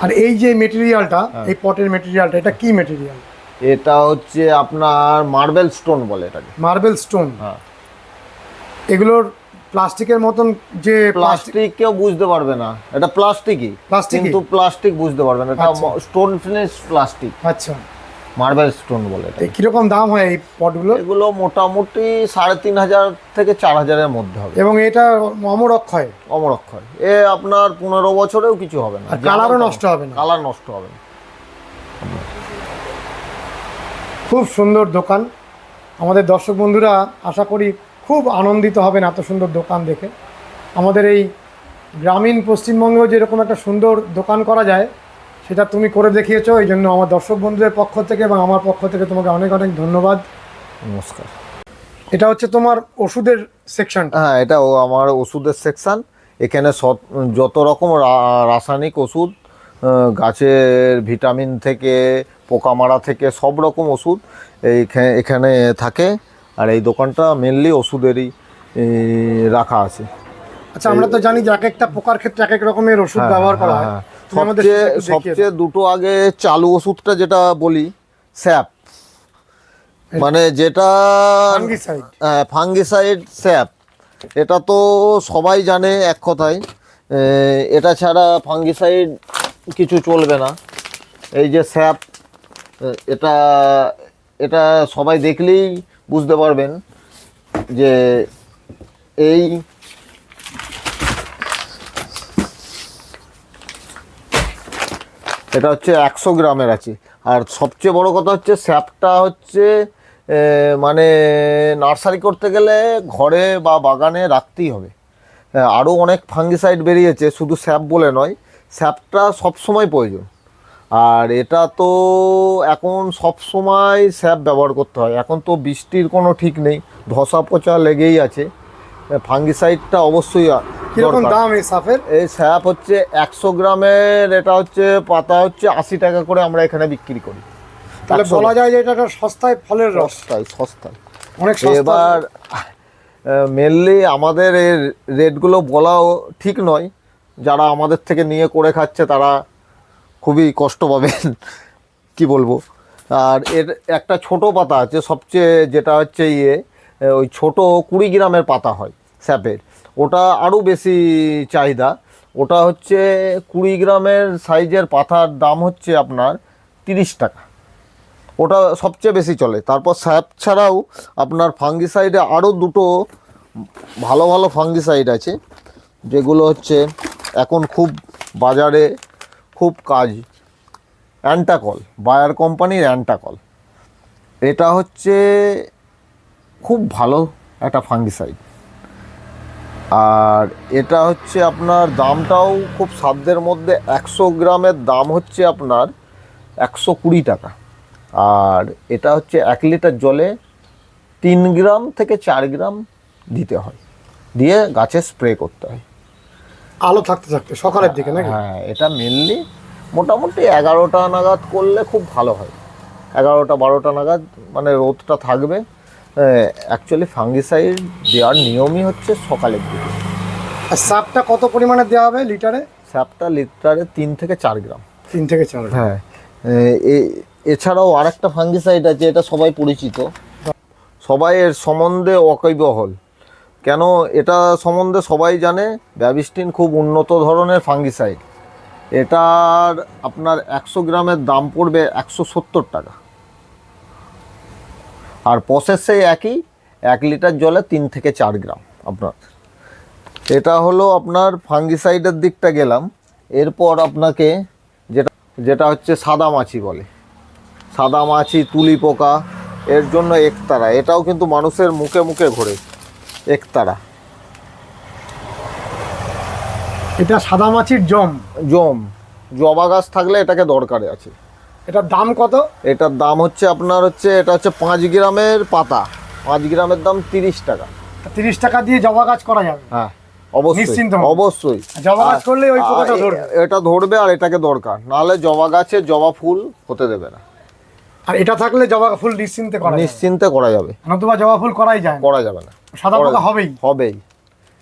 আর এই যে মেটেরিয়ালটা, এই পটের মেটেরিয়ালটা, এটা কি মেটেরিয়াল? এটা হচ্ছে আপনার মার্বেল স্টোন বলে এটাকে। Marble stone. হ্যাঁ। এগুলোর প্লাস্টিকের মতন যে প্লাস্টিক কেউ বুঝতে পারবে না, এটা প্লাস্টিকই, কিন্তু প্লাস্টিক বুঝতে পারবে না, এটা স্টোন ফিনিশ প্লাস্টিক। আচ্ছা। মার্বেল স্টোন বলে এটা। কিরকম দাম হয় এই পটগুলো? এগুলো মোটামুটি 3,500 থেকে 4,000-এর মধ্যে হবে। এবং এটা অমর অক্ষয়? অমর অক্ষয়। এ আপনার 15 বছরেও কিছু হবে না, কালারও নষ্ট হবে না? কালার নষ্ট হবে না। খুব সুন্দর দোকান। আমাদের দর্শক বন্ধুরা আশা করি খুব আনন্দিত হবেন এত সুন্দর দোকান দেখে। আমাদের এই গ্রামীণ পশ্চিমবঙ্গেও যেরকম একটা সুন্দর দোকান করা যায় সেটা তুমি করে দেখিয়েছো। এই জন্য আমার দর্শক বন্ধুদের পক্ষ থেকে এবং আমার পক্ষ থেকে তোমাকে অনেক অনেক ধন্যবাদ। নমস্কার। এটা হচ্ছে তোমার ওষুধের সেকশন? হ্যাঁ, এটা আমার ওষুধের সেকশন। এখানে যত রকম রাসায়নিক ওষুধ, গাছের ভিটামিন থেকে পোকা মারা থেকে সব রকম ওষুধ এখানে থাকে। আর এই দোকানটা মেনলি ওষুধেরই রাখা আছে। আচ্ছা, আমরা তো জানি যে এক একটা পোকার ক্ষেত্রে এক এক রকমের ওষুধ ব্যবহার করা হয়। সবচেয়ে দুটো আগে চালু ওষুধটা যেটা বলি, স্যাপ, মানে যেটা ফাঙ্গিসাইড স্যাপ, এটা তো সবাই জানে এক কথায়। এটা ছাড়া ফাঙ্গিসাইড কিছু চলবে না। এই যে স্যাপ, এটা এটা সবাই দেখলেই বুঝতে পারবেন যে এই এটা হচ্ছে 100 গ্রামের আছে। আর সবচেয়ে বড় কথা হচ্ছে স্যাপটা হচ্ছে মানে নার্সারি করতে গেলে ঘরে বা বাগানে রাখতেই হবে। আরও অনেক ফাঙ্গিসাইড বেরিয়েছে, শুধু স্যাপ বলে নয়, স্যাপটা সবসময় প্রয়োজন। আর এটা তো এখন সব সময় স্যাপ ব্যবহার করতে হয়। এখন তো বৃষ্টির কোনো ঠিক নেই, ধসা পচা লেগেই আছে। ফাঙ্গিসাইডটা অবশ্যই। কিরকম দাম এই স্যাপের? এই স্যাপ হচ্ছে 100 গ্রামের, এটা হচ্ছে পাতা হচ্ছে 80 টাকা করে আমরা এখানে বিক্রি করি। তাহলে বলা যায় যে এটা একটা সস্তায় ফলের রস। সস্তায় অনেক সস্তা। এবার মেনলি আমাদের এই রেটগুলো বলাও ঠিক নয়, যারা আমাদের থেকে নিয়ে করে খাচ্ছে তারা খুবই কষ্ট পাবেন, কি বলবো। আর এর একটা ছোট পাতা আছে সবচেয়ে, যেটা হচ্ছে ওই ছোট 20 গ্রামের পাতা হয় স্যাপের, ওটা আরও বেশি চাহিদা। ওটা হচ্ছে 20 গ্রামের সাইজের পাতার দাম হচ্ছে আপনার 30 টাকা। ওটা সবচেয়ে বেশি চলে। তারপর স্যাপ ছাড়াও আপনার ফাঙ্গিসাইডে আরও দুটো ভালো ভালো ফাঙ্গিসাইড আছে, যেগুলো হচ্ছে এখন খুব বাজারে খুব কাজ। অ্যান্টাকল, বায়ার কোম্পানির অ্যান্টাকল, এটা হচ্ছে খুব ভালো একটা ফাঙ্গিসাইড। আর এটা হচ্ছে আপনার দামটাও খুব সাধ্যের মধ্যে। 100 গ্রামের দাম হচ্ছে আপনার 120 টাকা। আর এটা হচ্ছে 1 লিটার জলে 3 গ্রাম থেকে 4 গ্রাম দিতে হয়, দিয়ে গাছে স্প্রে করতে হয় আলো থাকতে থাকতে সকালের দিকে নাকি? হ্যাঁ, এটা মেনলি মোটামুটি 11টা নাগাদ করলে খুব ভালো হয়। 11টা 12টা নাগাদ মানে রোদটা থাকবে। অ্যাকচুয়ালি ফাঙ্গিসাইড দেওয়ার নিয়মই হচ্ছে সকালের দিকে। আর সাপটা কত পরিমাণে দেওয়া হবে লিটারে? স্যাপটা লিটারে 3 থেকে 4 গ্রাম। 3 থেকে 4। হ্যাঁ, এছাড়াও আরেকটা ফাঙ্গিসাইড আছে, এটা সবাই পরিচিত, সবাই এর সম্বন্ধে ওয়াকিবহাল। কেন এটা সম্বন্ধে সবাই জানে, ব্যাবিস্টিন খুব উন্নত ধরনের ফাঙ্গিসাইড। এটার আপনার 100 গ্রামের দাম পড়বে 170 টাকা। আর প্রসেস সেই একই, 1 লিটার জলে 3 থেকে 4 গ্রাম আপনার। এটা হলো আপনার ফাঙ্গিসাইডের দিকটা গেলাম। এরপর আপনাকে যেটা হচ্ছে সাদা মাছি বলে, সাদা মাছি, তুলি পোকা, এর জন্য একতারা। এটাও কিন্তু মানুষের মুখে মুখে ঘোরে, একতারা। এটা সাদা মাছির জবা গাছ থাকলে এটাকে দরকারে আছে। এটার দাম কত? এটার দাম হচ্ছে আপনার এটা হচ্ছে 5 গ্রামের পাতা, 5 গ্রামের দাম 30 টাকা। 30 টাকা দিয়ে জবা গাছ করা যাবে? হ্যাঁ, অবশ্যই নিশ্চিন্ত। অবশ্যই জবা গাছ করলে ওই পোকাটা ধরবে। এটা ধরবে, আর এটাকে দরকার, নাহলে জবা গাছে জবা ফুল হতে দেবে না। আর এটা থাকলে জবা ফুল নিশ্চিন্তে করা যাবে। নতুবা জবা ফুল করা যাবে না, সাদা পোকা হবেই।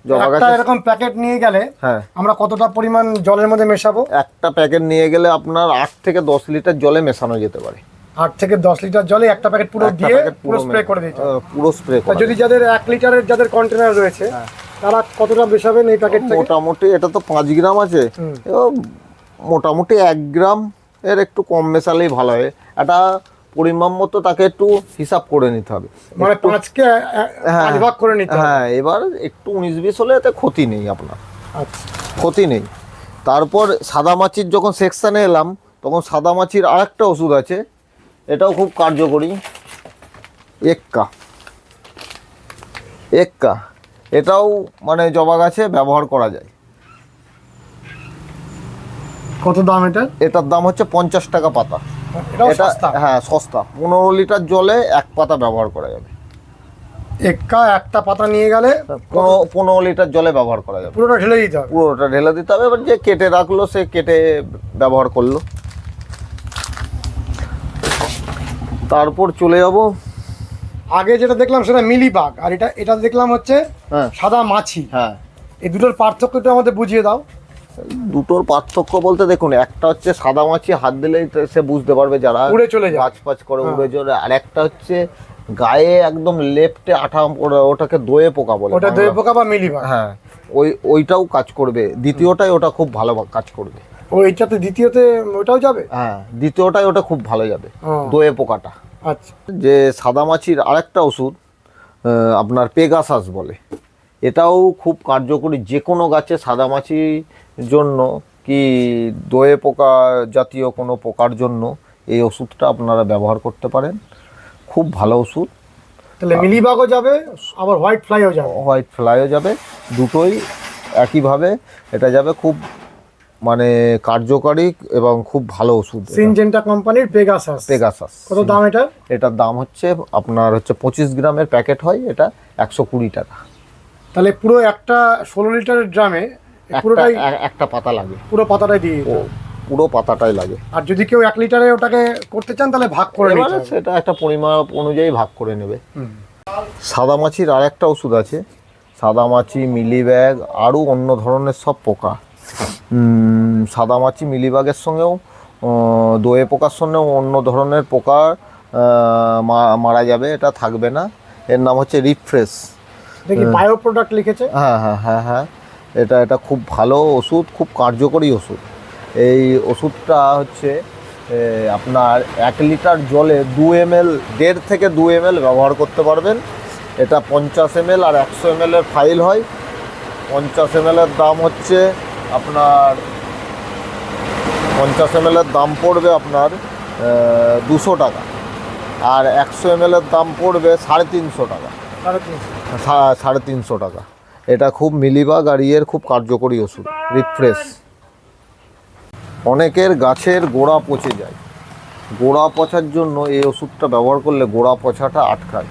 জবা গাছে এরকম প্যাকেট নিয়ে গেলে হ্যাঁ, আমরা কতটা পরিমাণ জলের মধ্যে মেশাবো? একটা প্যাকেট নিয়ে গেলে আপনার 8 থেকে 10 লিটার জলে মেশানো যেতে পারে। 8 থেকে 10 লিটার জলে একটা প্যাকেট পুরো দিয়ে পুরো স্প্রে করে দিতে হবে। পুরো স্প্রে করে। যদি যাদের 1 লিটারের যাদের কন্টেনার রয়েছে তারা কতটা মেশাবেন এই প্যাকেট থেকে? মোটামুটি এটা তো 5 গ্রাম আছে, মোটামুটি 1 গ্রাম এর একটু কম মেশালেই ভালো হয়। এটা পরিমাণ মতো তাকে একটু হিসাব করে নিতে হবে, মানে 5কে 5 ভাগ করে নিতে হবে। হ্যাঁ, এবার একটু 19-20 হলে এতে ক্ষতি নেই আপনার। আচ্ছা, ক্ষতি নেই। তারপর সাদা মাছির যখন সেকশানে এলাম, তখন সাদা মাছির আরেকটা ওষুধ আছে, এটাও খুব কার্যকরী, এক্কা। এটাও মানে জবা গাছে ব্যবহার করা যায়। কত দাম এটা? এটার দাম হচ্ছে 50 টাকা পাতা। এটা হ্যাঁ, সস্তা। 15 লিটার জলে 1 পাতা ব্যবহার করা যাবে। একটা পাতা নিয়ে গেলে 15 লিটার জলে ব্যবহার করা যাবে। পুরোটা ঢেলে দিতে হবে? পুরোটা ঢেলে দিতে হবে। এবার যে কেটে রাখলো সে কেটে ব্যবহার করলো। তারপর চলে যাব, আগে যেটা দেখলাম সেটা মিলিবাগ, আর এটা দেখলাম হচ্ছে সাদা মাছি। হ্যাঁ, এই দুটোর পার্থক্যটা আমাদের বুঝিয়ে দাও। দুটোর পার্থক্য বলতে দেখুন, একটা হচ্ছে সাদা মাছি হাত দিলেই সে বুঝতে পারবে, যারা উড়ে চলে যায়, গাছ করে উড়ে চলে। আর একটা হচ্ছে গায়ে একদম লেফটে আঠা পড়ে, ওটাকে দোয়ে পোকা বলে। ওটা দোয়ে পোকা বা মিলিবাগ। হ্যাঁ, ওইটাও কাজ করবে। দ্বিতীয়টাই ওটা খুব ভালো কাজ করবে। ওইটাতে দ্বিতীয়তে ওটাও যাবে? হ্যাঁ, দ্বিতীয়টাই ওটা খুব ভালো যাবে, দোয়ে পোকাটা। আচ্ছা। যে সাদা মাছির আরেকটা ওষুধ আপনার পেগাসাস বলে, এটাও খুব কার্যকরী যে কোনো গাছে সাদা মাছির জন্য, কি দোয়ে পোকা জাতীয় কোনো পোকার জন্য এই ওষুধটা আপনারা ব্যবহার করতে পারেন। খুব ভালো ওষুধ। তাহলে মিলিবাগও যাবে, আবার হোয়াইট ফ্লাইও যাবে, দুটোই একইভাবে এটা যাবে। খুব মানে কার্যকারী এবং খুব ভালো ওষুধ, সিনজেন্টা কোম্পানির পেগাসাস। কত দাম এটা? এটার দাম হচ্ছে আপনার 25 গ্রামের প্যাকেট হয়, এটা 120 টাকা। তাহলে পুরো একটা 16 লিটারের ড্রামে পুরোটাই একটা পাতা লাগে, পুরো পাতাটাই দিয়ে দিতে হবে? পুরো পাতাটাই লাগে। আর যদি কেউ 1 লিটারে ওটাকে করতে চান তাহলে ভাগ করে নিতে হবে, সেটা একটা পরিমাণ অনুযায়ী ভাগ করে নেবে। সাদা মাছির আর একটা ওষুধ আছে, সাদা মাছি, মিলিবাগ, আরও অন্য ধরনের সব পোকা। সাদা মাছি মিলিবাগের সঙ্গেও, দোয়ে পোকার সঙ্গেও অন্য ধরনের পোকা মারা যাবে, এটা থাকবে না। এর নাম হচ্ছে রিফ্রেশ। দেখি বায়ো প্রোডাক্ট লিখেছে। হ্যাঁ, এটা খুব ভালো ওষুধ, খুব কার্যকরী ওষুধ। এই ওষুধটা হচ্ছে আপনার 1 লিটার জলে 2 ml, 1.5 থেকে 2 ml ব্যবহার করতে পারবেন। এটা 50 ml আর 100 ml এর ফাইল হয়। 50 ml এর দাম হচ্ছে আপনার 50 ml এর দাম পড়বে আপনার 200 টাকা, আর 100 ml এর দাম পড়বে 350 টাকা। 350 টাকা। এটা খুব মিলিবাগ আর ইয়ের খুব কার্যকরী ওষুধ, রিফ্রেশ। অনেকের গাছের গোড়া পচে যায়, গোড়া পচার জন্য এই ওষুধটা ব্যবহার করলে গোড়া পচাটা আটকায়।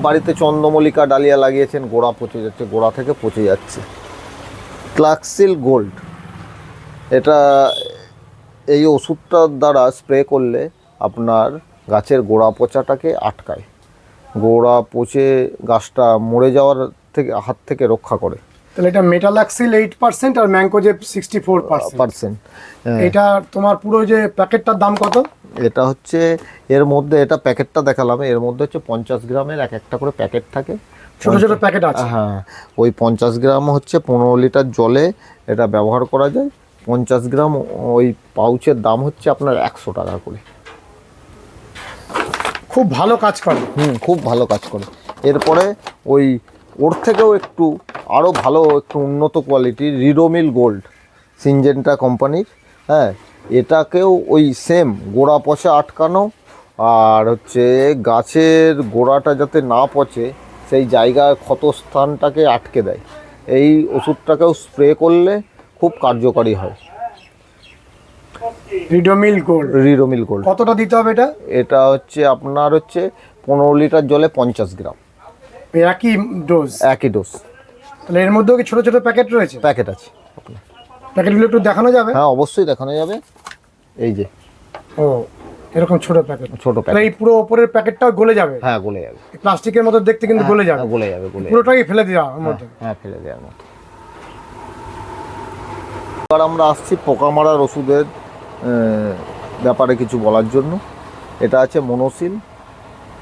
বাড়িতে চন্দ্রমল্লিকা ডালিয়া লাগিয়েছেন, গোড়া পচে যাচ্ছে, গোড়া থেকে পচে যাচ্ছে। ক্লাক্সিল গোল্ড, এই ওষুধটার দ্বারা স্প্রে করলে আপনার গাছের গোড়া পচাটাকে আটকায়, গোড়া পচে গাছটা মরে যাওয়ার হাত থেকে রক্ষা করে। তাহলে এটা মেটালাক্সিল 8% আর ম্যাঙ্কোজেব 64%। এটা তোমার পুরো যে প্যাকেটটার দাম কত? এটা হচ্ছে এর মধ্যে, এটা প্যাকেটটা দেখালাম, এর মধ্যে হচ্ছে 50 গ্রামের এক একটা করে প্যাকেট থাকে, ছোট ছোট প্যাকেট আছে। হ্যাঁ, ওই 50 গ্রাম হচ্ছে 15 লিটার জলে এটা ব্যবহার করা যায়। 50 গ্রাম ওই পাউচের দাম হচ্ছে আপনার 100 টাকা করে। খুব ভালো কাজ করে। খুব ভালো কাজ করে। এরপরে ওই ওর থেকেও একটু আরও ভালো, একটু উন্নত কোয়ালিটির রিডোমিল গোল্ড, সিনজেন্টা কোম্পানির। হ্যাঁ, এটাকেও ওই সেম গোড়া পচা আটকানো, আর হচ্ছে গাছের গোড়াটা যাতে না পচে সেই জায়গায় ক্ষতস্থানটাকে আটকে দেয়। এই ওষুধটাকেও স্প্রে করলে খুব কার্যকরী হয়। Ridomil gold. রিডোমিল গোল্ড কতটা দিতে হবে এটা? এটা হচ্ছে আপনার হচ্ছে 15 লিটার জলে 50 গ্রাম, একই ডোজ? একই ডোজ। তাহলে এর মধ্যেও কি ছোট ছোট প্যাকেট রয়েছে? প্যাকেট আছে আপনার। প্যাকেটগুলো একটু দেখানো যাবে? হ্যাঁ, অবশ্যই দেখানো যাবে। এই যে ও, এরকম ছোট প্যাকেট। ছোট তাহলে প্যাকেট। এই পুরো উপরের প্যাকেটটাও গলে যাবে? হ্যাঁ, গলে যাবে। প্লাস্টিকের মতো দেখতে কিন্তু গলে যাবে। গলে যাবে, গলে যাবে। পুরোটাই ফেলে দেওয়া ওর মধ্যে? হ্যাঁ, ফেলে দেওয়ার মতো। এবার আমরা আসছি পোকা মারার ওষুধের ব্যাপারে কিছু বলার জন্য। এটা আছে মনোসিল।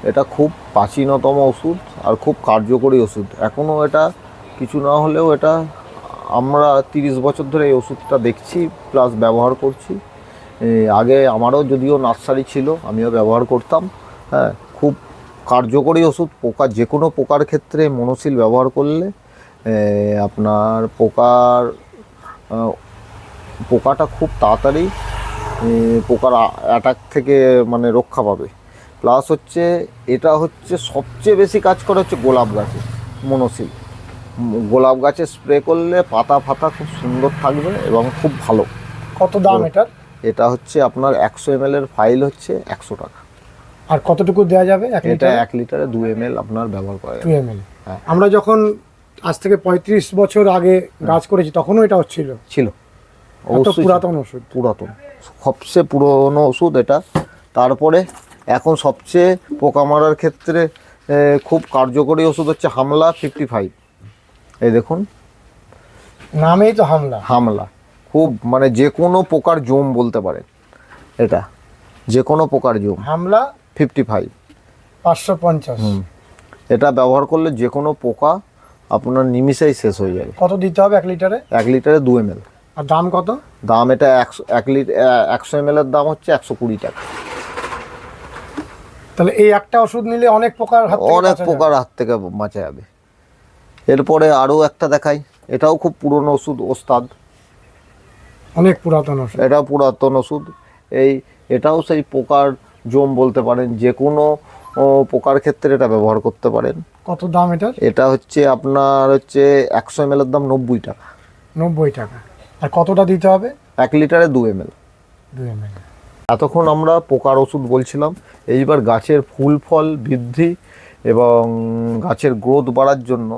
এটা খুব প্রাচীনতম ওষুধ আর খুব কার্যকরী ওষুধ। এখনও এটা কিছু না হলেও এটা আমরা 30 বছর ধরে এই ওষুধটা দেখছি প্লাস ব্যবহার করছি। আগে আমারও যদিও নার্সারি ছিল, আমিও ব্যবহার করতাম। হ্যাঁ, খুব কার্যকরী ওষুধ। পোকা, যে কোনো পোকার ক্ষেত্রে মনোসিল ব্যবহার করলে আপনার পোকাটা খুব তাড়াতাড়ি পোকার অ্যাটাক থেকে মানে রক্ষা পাবে। প্লাস হচ্ছে এটা হচ্ছে সবচেয়ে বেশি কাজ করে হচ্ছে গোলাপ গাছে মনোসিল। গোলাপ গাছে স্প্রে করলে পাতা ফাতা খুব সুন্দর থাকবে এবং খুব ভালো। কত দাম এটার? এটা হচ্ছে আপনার 100 ml এর ফাইল হচ্ছে 100 টাকা। আর কতটুকু দেওয়া যাবে? এটা 1 লিটারে 2 ml আপনার ব্যবহার করা যাবে। 2 ml। হ্যাঁ। আমরা যখন আজ থেকে 35 বছর আগে গাছ করেছি তখনও এটা ছিল? অবশ্যই পুরাতন ওষুধ। পুরাতন, সবচেয়ে পুরনো ওষুধ এটা। তারপরে এখন সবচেয়ে পোকা মারার ক্ষেত্রে খুব কার্যকরী ওষুধ হচ্ছে হামলা 55। এই দেখুন, নামেই তো হামলা। হামলা খুব মানে যে কোনো পোকার জম বলতে পারেন। এটা যে কোনো পোকার জম। হামলা 55 550। এটা ব্যবহার করলে যে কোনো পোকা আপনার নিমিষেই শেষ হয়ে যাবে। কত দিতে হবে 1 লিটারে? 1 লিটারে 2 ml। আর দাম কত? দাম এটা 100 ml এর দাম হচ্ছে 120 টাকা। তাহলে এই একটা ওষুধ নিলে অনেক পোকার হাত থেকে অনেক বাঁচা যাবে। পোকার হাত থেকে বাঁচা যাবে। এরপরে আরও একটা দেখাই। এটাও খুব পুরনো ওষুধ, ওস্তাদ। অনেক পুরাতন ওষুধ। এটাও পুরাতন ওষুধ। এটাও সেই পোকার জম বলতে পারেন। যে কোনো পোকার ক্ষেত্রে এটা ব্যবহার করতে পারেন। কত দাম এটার? এটা হচ্ছে আপনার হচ্ছে 100 ml এর দাম 90 টাকা। 90 টাকা। আর কতটা দিতে হবে? 1 লিটারে 2 ml। 2 ml। এতক্ষণ আমরা পোকার ওষুধ বলছিলাম। এইবার গাছের ফুল ফল বৃদ্ধি এবং গাছের গ্রোথ বাড়ার জন্য,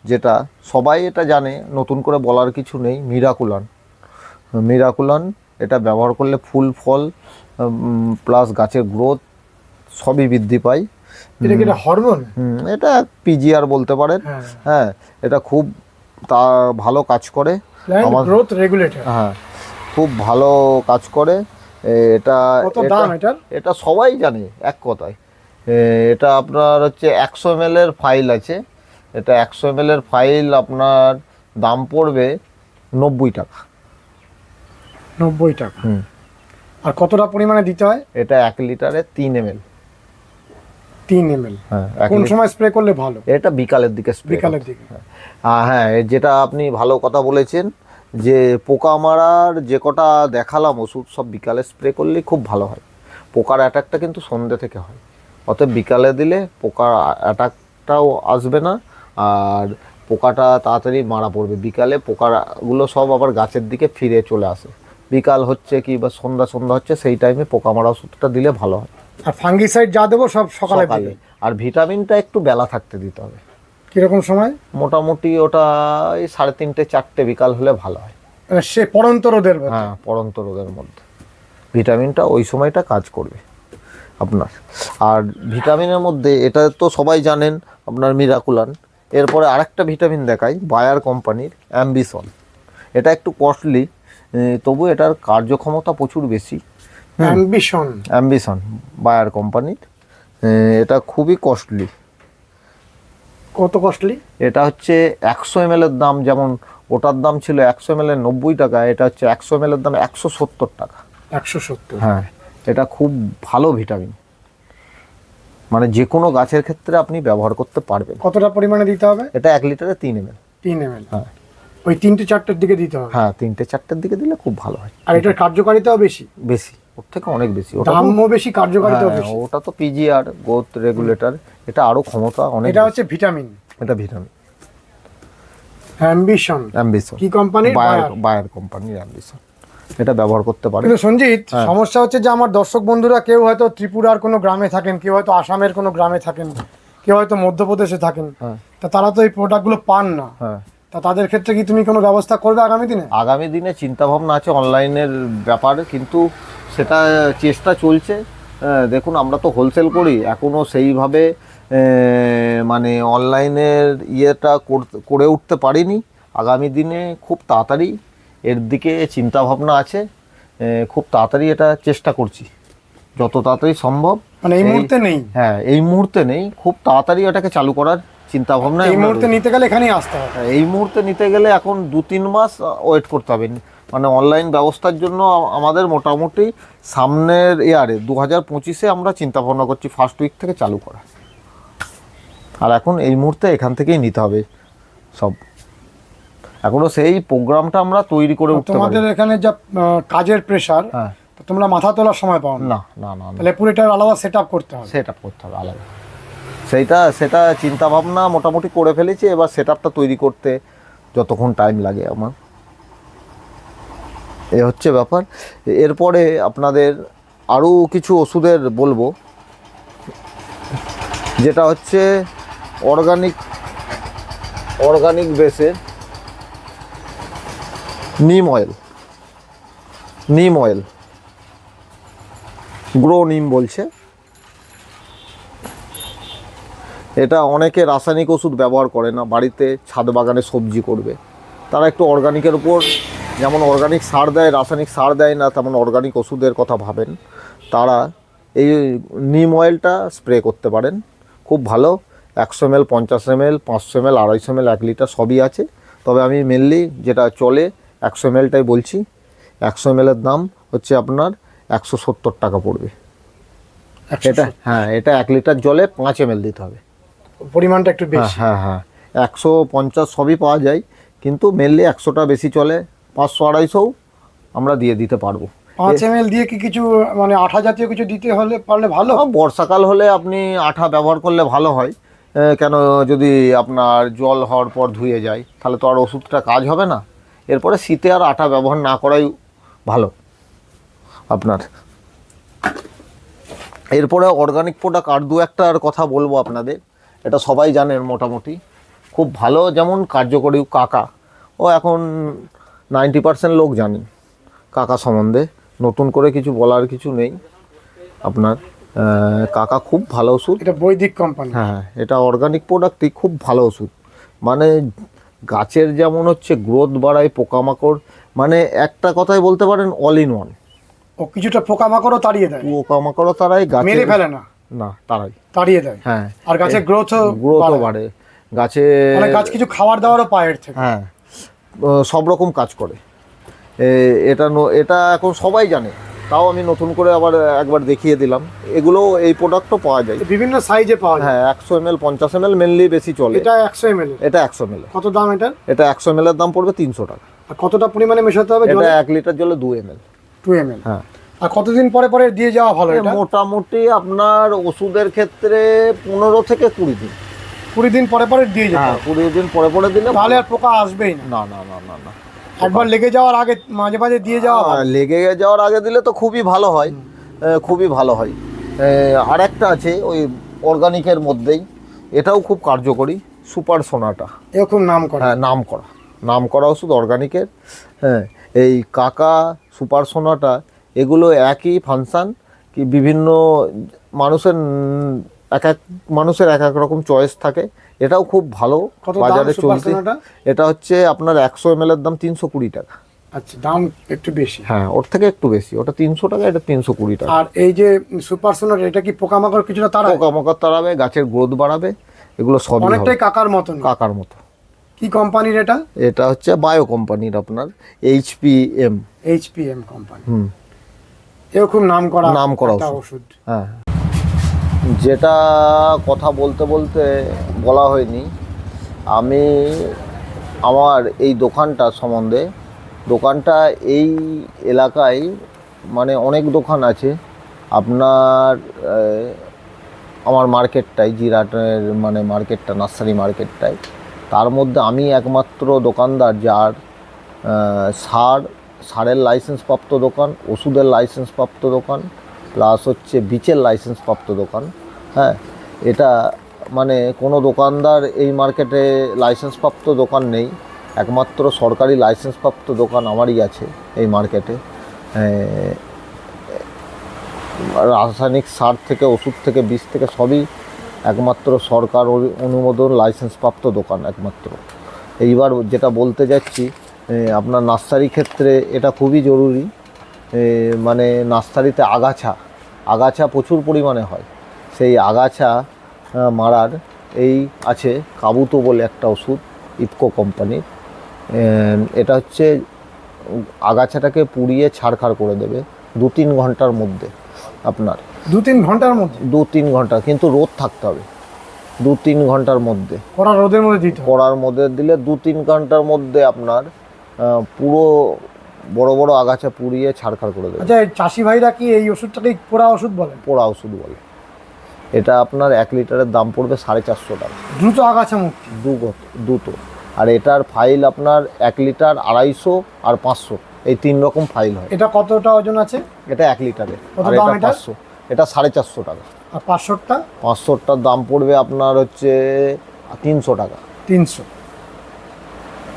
যেটা সবাই এটা জানে, নতুন করে বলার কিছু নেই, মিরাকুলান। এটা ব্যবহার করলে ফুল ফল প্লাস গাছের গ্রোথ সবই বৃদ্ধি পায়। এটা কি একটা হরমোন? এটা পিজিআর বলতে পারেন। হ্যাঁ, এটা খুব ভালো কাজ করে। Plant growth regulator. হ্যাঁ, খুব ভালো কাজ করে এটা। কত দাম এটার? এটা সবাই জানে এক কথায়। এটা আপনার হচ্ছে 100 ml এর ফাইল আছে। এটা 100 ml এর ফাইল আপনার দাম পড়বে 90 টাকা। 90 টাকা। আর কতটা পরিমাণে দিতে হয়? এটা 1 লিটারে 3 ml। 3 ml। হ্যাঁ, কোন সময় স্প্রে করলে ভালো? এটা বিকালের দিকে স্প্রে। বিকালের দিকে। হ্যাঁ, যেটা আপনি ভালো কথা বলেছেন যে পোকা মারার যে কটা দেখালাম ওষুধ সব বিকালে স্প্রে করলেই খুব ভালো হয়। পোকার অ্যাটাকটা কিন্তু সন্ধ্যে থেকে হয়, অতএব বিকালে দিলে পোকার অ্যাটাকটাও আসবে না আর পোকাটা তাড়াতাড়ি মারা পড়বে। বিকালে পোকাগুলো সব আবার গাছের দিকে ফিরে চলে আসে। বিকাল হচ্ছে কি বা সন্ধ্যা হচ্ছে, সেই টাইমে পোকা মারা ওষুধটা দিলে ভালো হয়। আর ফাঙ্গিসাইড যা দেবো সব সকালে দিলে। আর ভিটামিনটা একটু বেলা থাকতে দিতে হবে। কিরকম সময়? মোটামুটি ওটা এই 3:30 4টে বিকাল হলে ভালো হয়। সে পড়ন্ত রোদের মধ্যে? হ্যাঁ, পড়ন্ত রোদের মধ্যে ভিটামিনটা ওই সময়টা কাজ করবে আপনার। আর ভিটামিনের মধ্যে এটা তো সবাই জানেন আপনার মিরাকুলান। এরপরে আরেকটা ভিটামিন দেখাই, বায়ার কোম্পানির অ্যাম্বিশন। এটা একটু কস্টলি, তবু এটার কার্যক্ষমতা প্রচুর বেশি। অ্যাম্বিশন বায়ার কোম্পানির, এটা খুবই কস্টলি। কত কস্টলি? এটা হচ্ছে 100 ml এর দাম, যেমন ওটার দাম ছিল 100 ml এর 90 টাকা, এটা হচ্ছে 100 ml এর দাম 170 টাকা। 170? হ্যাঁ, এটা খুব ভালো ভিটামিন, মানে যে কোনো গাছের ক্ষেত্রে আপনি ব্যবহার করতে পারবেন। কতটা পরিমাণে দিতে হবে? এটা 1 লিটারে 3 ml। 3 ml? হ্যাঁ, ওই 3-4টের দিকে দিতে হবে? হ্যাঁ, 3-4টের দিকে দিলে খুব ভালো হয়। আর এটার কার্যকারিতাও বেশি? বেশি, ওর থেকে অনেক বেশি। ওটা দামও বেশি, কার্যকারিতাও বেশি। ওটা তো পিজিআর, গ্রোথ রেগুলেটর, এটা আরো ক্ষমতা অনেক। এটা হচ্ছে ভিটামিন? এটা ভিটামিন অ্যাম্বিশন। কি কোম্পানির? বায়ার কোম্পানির অ্যাম্বিশন। এটা ব্যবহার করতে পারে। কিন্তু সঞ্জিত, সমস্যা হচ্ছে যে আমার দর্শক বন্ধুরা কেউ হয়তো ত্রিপুরার কোনো গ্রামে থাকেন, কেউ হয়তো আসামের কোনো গ্রামে থাকেন, কেউ হয়তো মধ্যপ্রদেশে থাকেন, তা তারা তো এই প্রোডাক্টগুলো পান না। তা তাদের ক্ষেত্রে কি তুমি কোনো ব্যবস্থা করবে আগামী দিনে? আগামী দিনে চিন্তা ভাবনা আছে অনলাইনের ব্যাপারে, কিন্তু সেটা চেষ্টা চলছে। দেখুন, আমরা তো হোলসেল করি, এখনও সেইভাবে মানে অনলাইনের ইয়েটা করে উঠতে পারিনি। আগামী দিনে খুব তাড়াতাড়ি এর দিকে চিন্তা ভাবনা আছে, খুব তাড়াতাড়ি এটা চেষ্টা করছি, যত তাড়াতাড়ি সম্ভব। মানে এই মুহূর্তে নেই? হ্যাঁ, এই মুহূর্তে নেই, খুব তাড়াতাড়ি এটাকে চালু করার চিন্তা ভাবনা। এই মুহূর্তে নিতে গেলে এখানেই আসতে হবে? এই মুহূর্তে নিতে গেলে এখন 2-3 মাস ওয়েট করতে হবে। মানে অনলাইন ব্যবস্থার জন্য আমাদের মোটামুটি সামনের ইয়ারে 2025-এ আমরা চিন্তা ভাবনা করছি ফার্স্ট উইক থেকে চালু করা। আর এখন এই মুহূর্তে এখান থেকেই নিতে হবে সব। এখনো সেই প্রোগ্রামটা আমরা তৈরি করে উঠতে পারি। তোমাদের এখানে যা কাজের প্রেসার, তোমরা মাথা তোলার সময় পাও না? না, না, তাহলে পুরোটার আলাদা সেটআপ করতে হবে? সেটআপ করতে হবে আলাদা। সেটা চিন্তা ভাবনা মোটামুটি করে ফেলেছি, এবার সেটআপটা তৈরি করতে যতক্ষণ টাইম লাগে আমার, এ হচ্ছে ব্যাপার। এরপরে আপনাদের আরও কিছু ওষুধের বলবো, যেটা হচ্ছে অর্গানিক বেসের নিম অয়েল, গ্রো নিম বলছে। এটা অনেকে রাসায়নিক ওষুধ ব্যবহার করে না, বাড়িতে ছাদ বাগানে সবজি করবে, তারা একটু অর্গানিকের উপর, যেমন অর্গানিক সার দেয়, রাসায়নিক সার দেয় না, তেমন অর্গানিক ওষুধের কথা ভাবেন, তারা এই নিম অয়েলটা স্প্রে করতে পারেন। খুব ভালো। 100 ml, 50 ml, 500 ml, 250 ml, 1 litre সবই আছে। তবে আমি মেনলি যেটা চলে 100 mlটাই বলছি। 100 ml এর দাম হচ্ছে আপনার 170 টাকা পড়বে। এটা এটা 1 লিটার জলে 5 ml দিতে হবে। পরিমাণটা একটু বেশি। হ্যাঁ, 150 সবই পাওয়া যায়, কিন্তু মেনলি 100টা বেশি চলে। 500-250 আমরা দিতে পারবো। 5 ml দিয়ে কি কিছু মানে আঠা জাতীয় কিছু দিতে হলে পারলে ভালো? বর্ষাকাল হলে আপনি আঠা ব্যবহার করলে ভালো হয়। কেন, যদি আপনার জল হওয়ার পর ধুয়ে যায় তাহলে তো আর ওষুধটা কাজ হবে না। এরপরে শীতে আর আঠা ব্যবহার না করাই ভালো আপনার। এরপরে অর্গানিক প্রোডাক্ট আর 2-1টার কথা বলবো আপনাদের, এটা সবাই জানেন মোটামুটি, খুব ভালো, যেমন কার্যকরী কাকা। এখন 90% লোক জানেন কাকা সম্বন্ধে, নতুন করে কিছু বলার কিছু নেই আপনার। কাকা খুব ভালো ওষুধ। এটা বৈদিক কোম্পানি? হ্যাঁ, এটা অর্গানিক প্রোডাক্টই খুব ভালো ওষুধ। মানে গাছের যেমন হচ্ছে গ্রোথ বাড়ায়, পোকামাকড়, মানে একটা কথাই বলতে পারেন অল ইন ওয়ান। ও কিছুটা পোকামাকড়ও তাড়িয়ে দেয়? পোকামাকড়ও তাড়ায়, গাছ মেরে ফেলে না? না, তাড়িয়ে দেয়। হ্যাঁ, আর গাছের গ্রোথও বাড়ে। গাছে মানে গাছ কিছু খাবার দাবারও পায় এর থেকে? হ্যাঁ, সব রকম কাজ করে এটা এখন সবাই জানে, তাও আমি নতুন করে আবার একবার দেখিয়ে দিলাম। এগুলো এই প্রোডাক্টও পাওয়া যায় বিভিন্ন সাইজে পাওয়া যায়? হ্যাঁ, 100 ml, 50 ml মেনলি বেশি চলে। এটা 100 ml? এটা 100 ml। কত দাম এটা? এটা 100 ml এর দাম পড়বে 300 টাকা। আর কতটা পরিমাণে মেশাতে হবে? এটা 1 লিটার জলে 2 ml। হ্যাঁ। আর কতদিন পরে দিয়ে যাওয়া ভালো এটা? মোটামুটি আপনার ওষুধের ক্ষেত্রে 15 থেকে 20 দিন। 20 দিন পরে দিয়ে যেতে? হ্যাঁ, 20 দিন পরে দিলে তাহলে আর পোকা আসবেই না? না। একবার লেগে যাওয়ার আগে মাঝে দিয়ে যাওয়া? লেগে যাওয়ার আগে দিলে তো খুবই ভালো হয়, খুবই ভালো হয়। আর একটা আছে ওই অর্গানিকের মধ্যেই, এটাও খুব কার্যকরী, সুপার সোনাটা। এও খুব নাম করা? হ্যাঁ, নাম করা ওষুধ অর্গানিকের। হ্যাঁ, এই কাকা, সুপার সোনাটা, এগুলো একই ফাংশান, কি বিভিন্ন মানুষের এক এক মানুষের এক এক রকম চয়েস থাকে। এটাও খুব ভালো কত দাম বাজারে সুপার চলছে। সোনাটা? এটা হচ্ছে আপনার 100 ml এর দাম 320 টাকা। আচ্ছা, দাম একটু বেশি। হ্যাঁ, ওর থেকে একটু বেশি, ওটা 300 টাকা, এটা 320 টাকা। আর এই যে সুপার সোনার, এটা কি পোকামাকড় কিছুটা তারা? পোকামাকড় তাড়াবে, গাছের গ্রোথ বাড়াবে, এগুলো সবই হবে অনেকটাই কাকার মতন। কাকার মতো। কি কোম্পানির এটা? এটা হচ্ছে বায়ো কোম্পানির, আপনার HPM। HPM company. এও খুব নাম করা একটা ওষুধ। হ্যাঁ, যেটা কথা বলতে বলতে বলা হয়নি, আমি আমার এই দোকানটা সম্বন্ধে, দোকানটা এই এলাকায় মানে অনেক দোকান আছে আপনার, আমার মার্কেটটাই জিরাটের মানে মার্কেটটা, নার্সারি মার্কেটটাই, তার মধ্যে আমি একমাত্র দোকানদার যার সারের লাইসেন্সপ্রাপ্ত দোকান, ওষুধের লাইসেন্সপ্রাপ্ত দোকান, প্লাস হচ্ছে বীজের লাইসেন্সপ্রাপ্ত দোকান। হ্যাঁ, এটা মানে কোনো দোকানদার এই মার্কেটে লাইসেন্সপ্রাপ্ত দোকান নেই, একমাত্র সরকারি লাইসেন্সপ্রাপ্ত দোকান আমারই আছে এই মার্কেটে। রাসায়নিক সার থেকে, ওষুধ থেকে, বীজ থেকে সবই একমাত্র সরকার অনুমোদন লাইসেন্সপ্রাপ্ত দোকান একমাত্র। এইবার যেটা বলতে যাচ্ছি, আপনার নার্সারি ক্ষেত্রে এটা খুবই জরুরি। মানে নার্সারিতে আগাছা প্রচুর পরিমাণে হয়, সেই আগাছা মারার এই আছে কাবুতো বলে একটা ওষুধ, ইফকো কোম্পানির। এটা হচ্ছে আগাছাটাকে পুড়িয়ে ছাড়খাড় করে দেবে 2-3 ঘন্টার মধ্যে। আপনার 2-3 ঘন্টার মধ্যে? 2-3 ঘন্টা, কিন্তু রোদ থাকতে হবে 2-3 ঘন্টার মধ্যে। কড়া রোদের মধ্যে দিতে হবে? কড়ার মধ্যে দিলে 2-3 ঘন্টার মধ্যে আপনার পুরো বড় বড় আগাছা পুড়িয়ে ছাড়খাড় করে দেবে। আচ্ছা, চাষি ভাইরা কি এই ওষুধটাকে পোড়া ওষুধ বলে? পোড়া ওষুধ বলে। এটা আপনার 1 লিটারের দাম পড়বে 450 টাকা। দ্রুত আগাছা মুক্তি? দুটো। আর এটার ফাইল আপনার 1 লিটার, 250 আর 500, এই 3 রকম ফাইল হয়। এটা কতটা ওজন আছে? এটা 1 লিটারে। কত আর দাম এটা এটা? 500, এটা 450 টাকা। আর 500টা? 500টার দাম পড়বে আপনার হচ্ছে 300 টাকা। 300।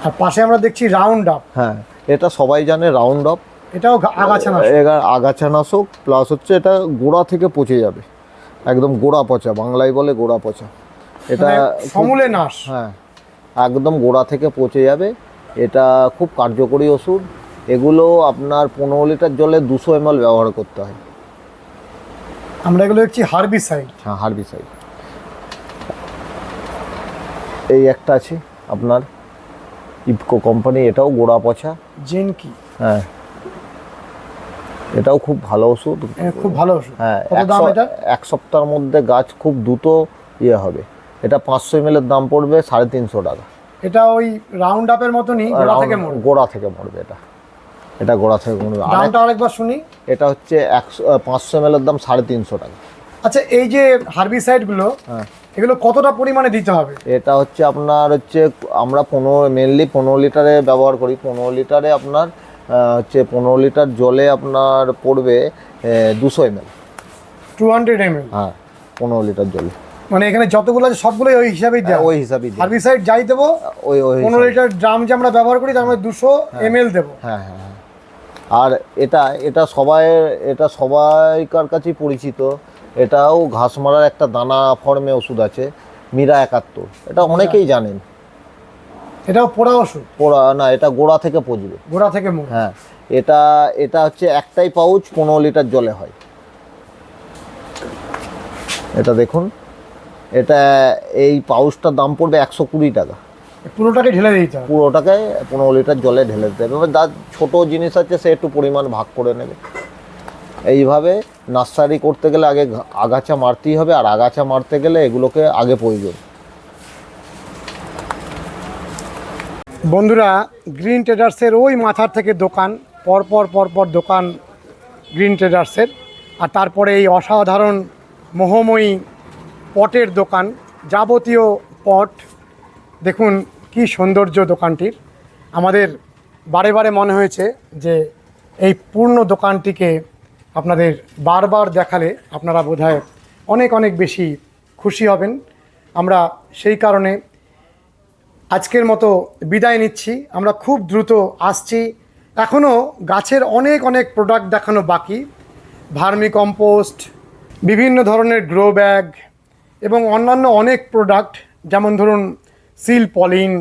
আর পাশে আমরা দেখছি রাউন্ড আপ। হ্যাঁ, এটা সবাই জানে রাউন্ড আপ। এটাও আগাছানাশক? আগাছানাশক, প্লাস হচ্ছে এটা গোড়া থেকে পচে যাবে, একদম গোড়া পচা, বাংলায় বলে গোড়া পচা। এটা সমূলে নাশ। হ্যাঁ, একদম গোড়া থেকে পচে যাবে। এটা খুব কার্যকরী ওষুধ। এগুলো আপনার 15 লিটার জলে 200 ml ব্যবহার করতে হয়। আমরা এগুলো দেখছি হার্বিসাইড। হ্যাঁ, হার্বিসাইড। এই একটা আছে আপনার ইফকো কোম্পানি, এটাও গোড়া পচা। জেনকি? হ্যাঁ, এটাও খুব ভালো ওষুধ। খুব ভালো ওষুধ। হ্যাঁ, কত দাম এটা? 1 সপ্তাহের মধ্যে গাছ খুব দ্রুত ইয়ে হবে। এটা 500 ml এর দাম পড়বে 350 টাকা। এটা ওই রাউন্ড আপের মতনই, গোড়া থেকে মরবে? গোড়া থেকে মরবে এটা গোড়া থেকে মরবে। দামটা আরেকবার শুনি। এটা হচ্ছে 500 ml এর দাম 350 টাকা। আচ্ছা, এই যে হার্বিসাইডগুলো, হ্যাঁ, এগুলো কতটা পরিমাণে দিতে হবে? এটা হচ্ছে আপনার হচ্ছে আমরা মেনলি 15 লিটারে ব্যবহার করি। 15 লিটারে আপনার হচ্ছে 15 লিটার জলে আপনার পড়বে 200 ml। 200 ml? হ্যাঁ, 15 লিটার জলে। মানে এখানে যতগুলো আছে সবগুলোই ওই হিসাবেই দেওয়া? ওই হিসাবেই দেওয়া। হার্বিসাইড যাই দেবো, ওই 15 লিটার ড্রাম যে আমরা ব্যবহার করি তার মধ্যে 200 ml দেবো? হ্যাঁ হ্যাঁ হ্যাঁ। আর এটা সবাইকার কাছেই পরিচিত। এটাও ঘাস মারার একটা দানা ফর্মে ওষুধ আছে, মিরা 71। এটা অনেকেই জানেন। এটাও পোড়া ওষুধ? পোড়া না, এটা গোড়া থেকে পচবে। গোড়া থেকে মরবে? হ্যাঁ, এটা হচ্ছে একটাই পাউচ 15 লিটার জলে হয়। এটা দেখুন, এটা এই পাউচটার দাম পড়বে 120 টাকা। পুরোটাকে ঢেলে দিতে হবে? পুরোটাকে 15 লিটার জলে ঢেলে দিতে হবে। এবার যার ছোটো জিনিস আছে সে একটু পরিমাণ ভাগ করে নেবে। এইভাবে নার্সারি করতে গেলে আগে আগাছা মারতেই হবে, আর আগাছা মারতে গেলে এগুলোকে আগে প্রয়োজন। বন্ধুরা, গ্রিন ট্রেডার্সের ওই মাথার থেকে দোকান, পরপর দোকান গ্রিন ট্রেডার্সের। আর তারপরে এই অসাধারণ মোহময়ী পটের দোকান, যাবতীয় পট। দেখুন কি সৌন্দর্য দোকানটির। আমাদের বারে বারে মনে হয়েছে যে এই পূর্ণ দোকানটিকে আপনাদের বারবার দেখালে আপনারা বোধহয় অনেক বেশি খুশি হবেন। আমরা সেই কারণে আজকের মতো বিদায় নিচ্ছি। আমরা খুব দ্রুত আসছি। এখনও গাছের অনেক প্রোডাক্ট দেখানো বাকি। ভার্মি কম্পোস্ট, বিভিন্ন ধরনের গ্রো ব্যাগ, এবং অন্যান্য অনেক প্রোডাক্ট, যেমন ধরুন সিল পলিন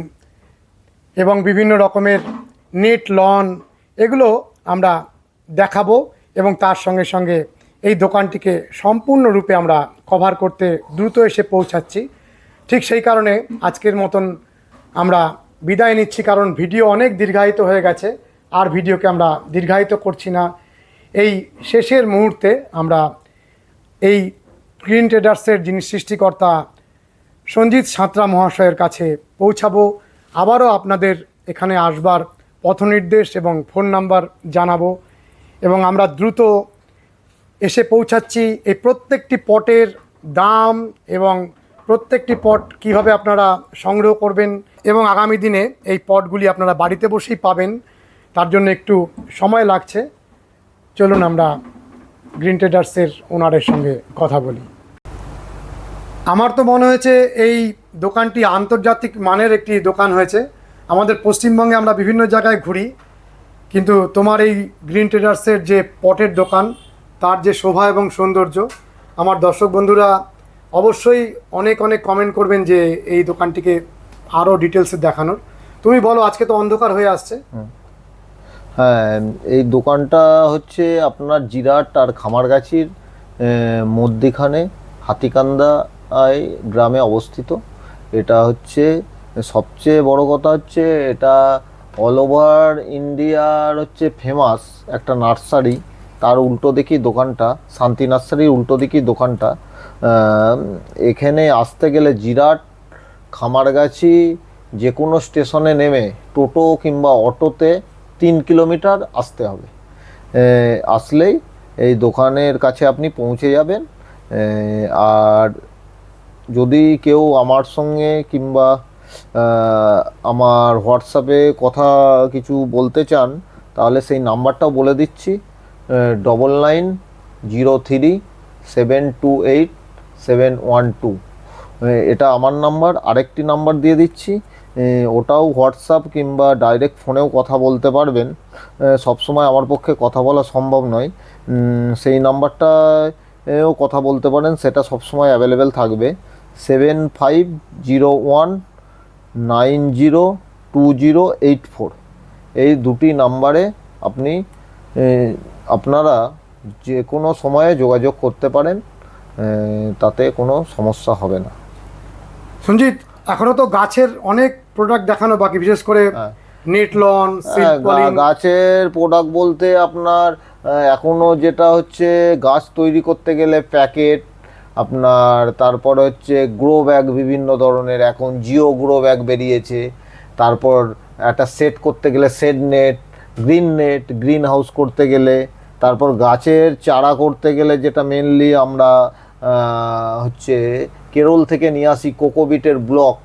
এবং বিভিন্ন রকমের নেট লন, এগুলো আমরা দেখাবো এবং তার সঙ্গে সঙ্গে এই দোকানটিকে সম্পূর্ণরূপে আমরা কভার করতে দ্রুত এসে পৌঁছাচ্ছি। ঠিক সেই কারণে আজকের মতন আমরা বিদায় নিচ্ছি, কারণ ভিডিও অনেক দীর্ঘায়িত হয়ে গেছে। আর ভিডিওকে আমরা দীর্ঘায়িত করছি না। এই শেষের মুহূর্তে আমরা এই গ্রিন ট্রেডার্সের যিনি সৃষ্টিকর্তা সঞ্জিত সাঁতরা মহাশয়ের কাছে পৌঁছাবো। আবারও আপনাদের এখানে আসবার পথনির্দেশ এবং ফোন নাম্বার জানাবো এবং আমরা দ্রুত এসে পৌঁছাচ্ছি। এই প্রত্যেকটি পটের দাম এবং প্রত্যেকটি পট কিভাবে আপনারা সংগ্রহ করবেন এবং আগামী দিনে এই পটগুলি আপনারা বাড়িতে বসেই পাবেন, তার জন্য একটু সময় লাগছে। চলুন আমরা গ্রিন ট্রেডার্সের ওনারের সঙ্গে কথা বলি। আমার তো মনে হয়েছে এই দোকানটি আন্তর্জাতিক মানের একটি দোকান হয়েছে। আমাদের পশ্চিমবঙ্গে আমরা বিভিন্ন জায়গায় ঘুরি, কিন্তু তোমার এই গ্রিন ট্রেডার্সের যে পটের দোকান, তার যে শোভা এবং সৌন্দর্য, আমার দর্শক বন্ধুরা অবশ্যই অনেক অনেক কমেন্ট করবেন যে এই দোকানটিকে আরও ডিটেলসে দেখানোর। তুমি বলো, আজকে তো অন্ধকার হয়ে আসছে। হ্যাঁ, এই দোকানটা হচ্ছে আপনার জিরাট আর খামারগাছির মধ্যিখানে হাতিকান্দা গ্রামে অবস্থিত। এটা হচ্ছে সবচেয়ে বড় কথা হচ্ছে এটা অল ওভার ইন্ডিয়ার হচ্ছে ফেমাস একটা নার্সারি, তার উল্টো দিকেই দোকানটা, শান্তি নার্সারির উল্টো দিকেই দোকানটা। এখানে আসতে গেলে জিরাট খামারগাছি যে কোনো স্টেশনে নেমে টোটো কিংবা অটোতে 3 কিলোমিটার আসতে হবে। আসলেই এই দোকানের কাছে আপনি পৌঁছে যাবেন। আর যদি কেউ আমার সঙ্গে কিংবা আমার হোয়াটসঅ্যাপে কথা কিছু বলতে চান, তাহলে সেই নাম্বারটাও বলে দিচ্ছি, 9903728712। এটা আমার নাম্বার। আরেকটি নাম্বার দিয়ে দিচ্ছি, ওটাও হোয়াটসঅ্যাপ কিংবা ডাইরেক্ট ফোনেও কথা বলতে পারবেন। সবসময় আমার পক্ষে কথা বলা সম্ভব নয়, সেই নাম্বারটাও কথা বলতে পারেন, সেটা সবসময় অ্যাভেলেবেল থাকবে। 7501902084, এই দুটি নাম্বারে আপনারা যে কোনো সময়ে যোগাযোগ করতে পারেন, তাতে কোনো সমস্যা হবে না। সঞ্জিত, এখনো তো গাছের অনেক প্রোডাক্ট দেখানো বাকি, বিশেষ করে নেট লন, গাছের প্রোডাক্ট বলতে আপনার এখনো যেটা হচ্ছে গাছ তৈরি করতে গেলে প্যাকেট, আপনার তারপর হচ্ছে গ্রো ব্যাগ, বিভিন্ন ধরনের এখন জিও গ্রো ব্যাগ বেরিয়েছে। তারপর একটা সেট করতে গেলে সেড নেট, গ্রিন হাউস করতে গেলে, তারপর গাছের চারা করতে গেলে যেটা মেনলি আমরা হচ্ছে কেরল থেকে নিয়ে আসি কোকোবিটের ব্লক,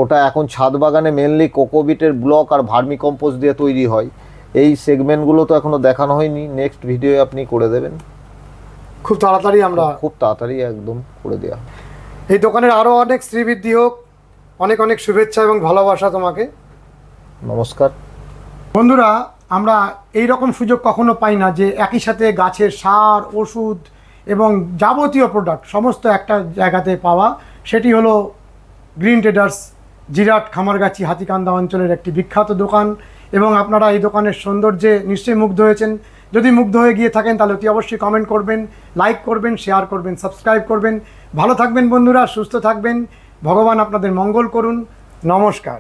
ওটা এখন ছাদ বাগানে মেনলি কোকোবিটের ব্লক আর ভার্মি কম্পোস্ট দিয়ে তৈরি হয়। এই সেগমেন্টগুলো তো এখনও দেখানো হয়নি, নেক্সট ভিডিও আপনি করে দেবেন। খুব তাড়াতাড়ি আমরা খুব তাড়াতাড়ি একদম করে দেওয়া। এই দোকানের আরও অনেক শ্রীবৃদ্ধি হোক। অনেক অনেক শুভেচ্ছা এবং ভালোবাসা তোমাকে। নমস্কার বন্ধুরা, আমরা এই রকম সুযোগ কখনো পাই না যে একই সাথে গাছের সার, ওষুধ এবং যাবতীয় প্রোডাক্ট সমস্ত একটা জায়গাতে পাওয়া। সেটি হলো গ্রিন ট্রেডার্স, জিরাট খামারগাছি হাতিকান্দা অঞ্চলের একটি বিখ্যাত দোকান। এবং আপনারা এই দোকানের সৌন্দর্যে নিশ্চয়ই মুগ্ধ হয়েছেন। যদি মুগ্ধ হয়ে গিয়ে থাকেন তাহলে অতি অবশ্যই কমেন্ট করবেন, লাইক করবেন, শেয়ার করবেন, সাবস্ক্রাইব করবেন। ভালো থাকবেন বন্ধুরা, সুস্থ থাকবেন। ভগবান আপনাদের মঙ্গল করুন। নমস্কার।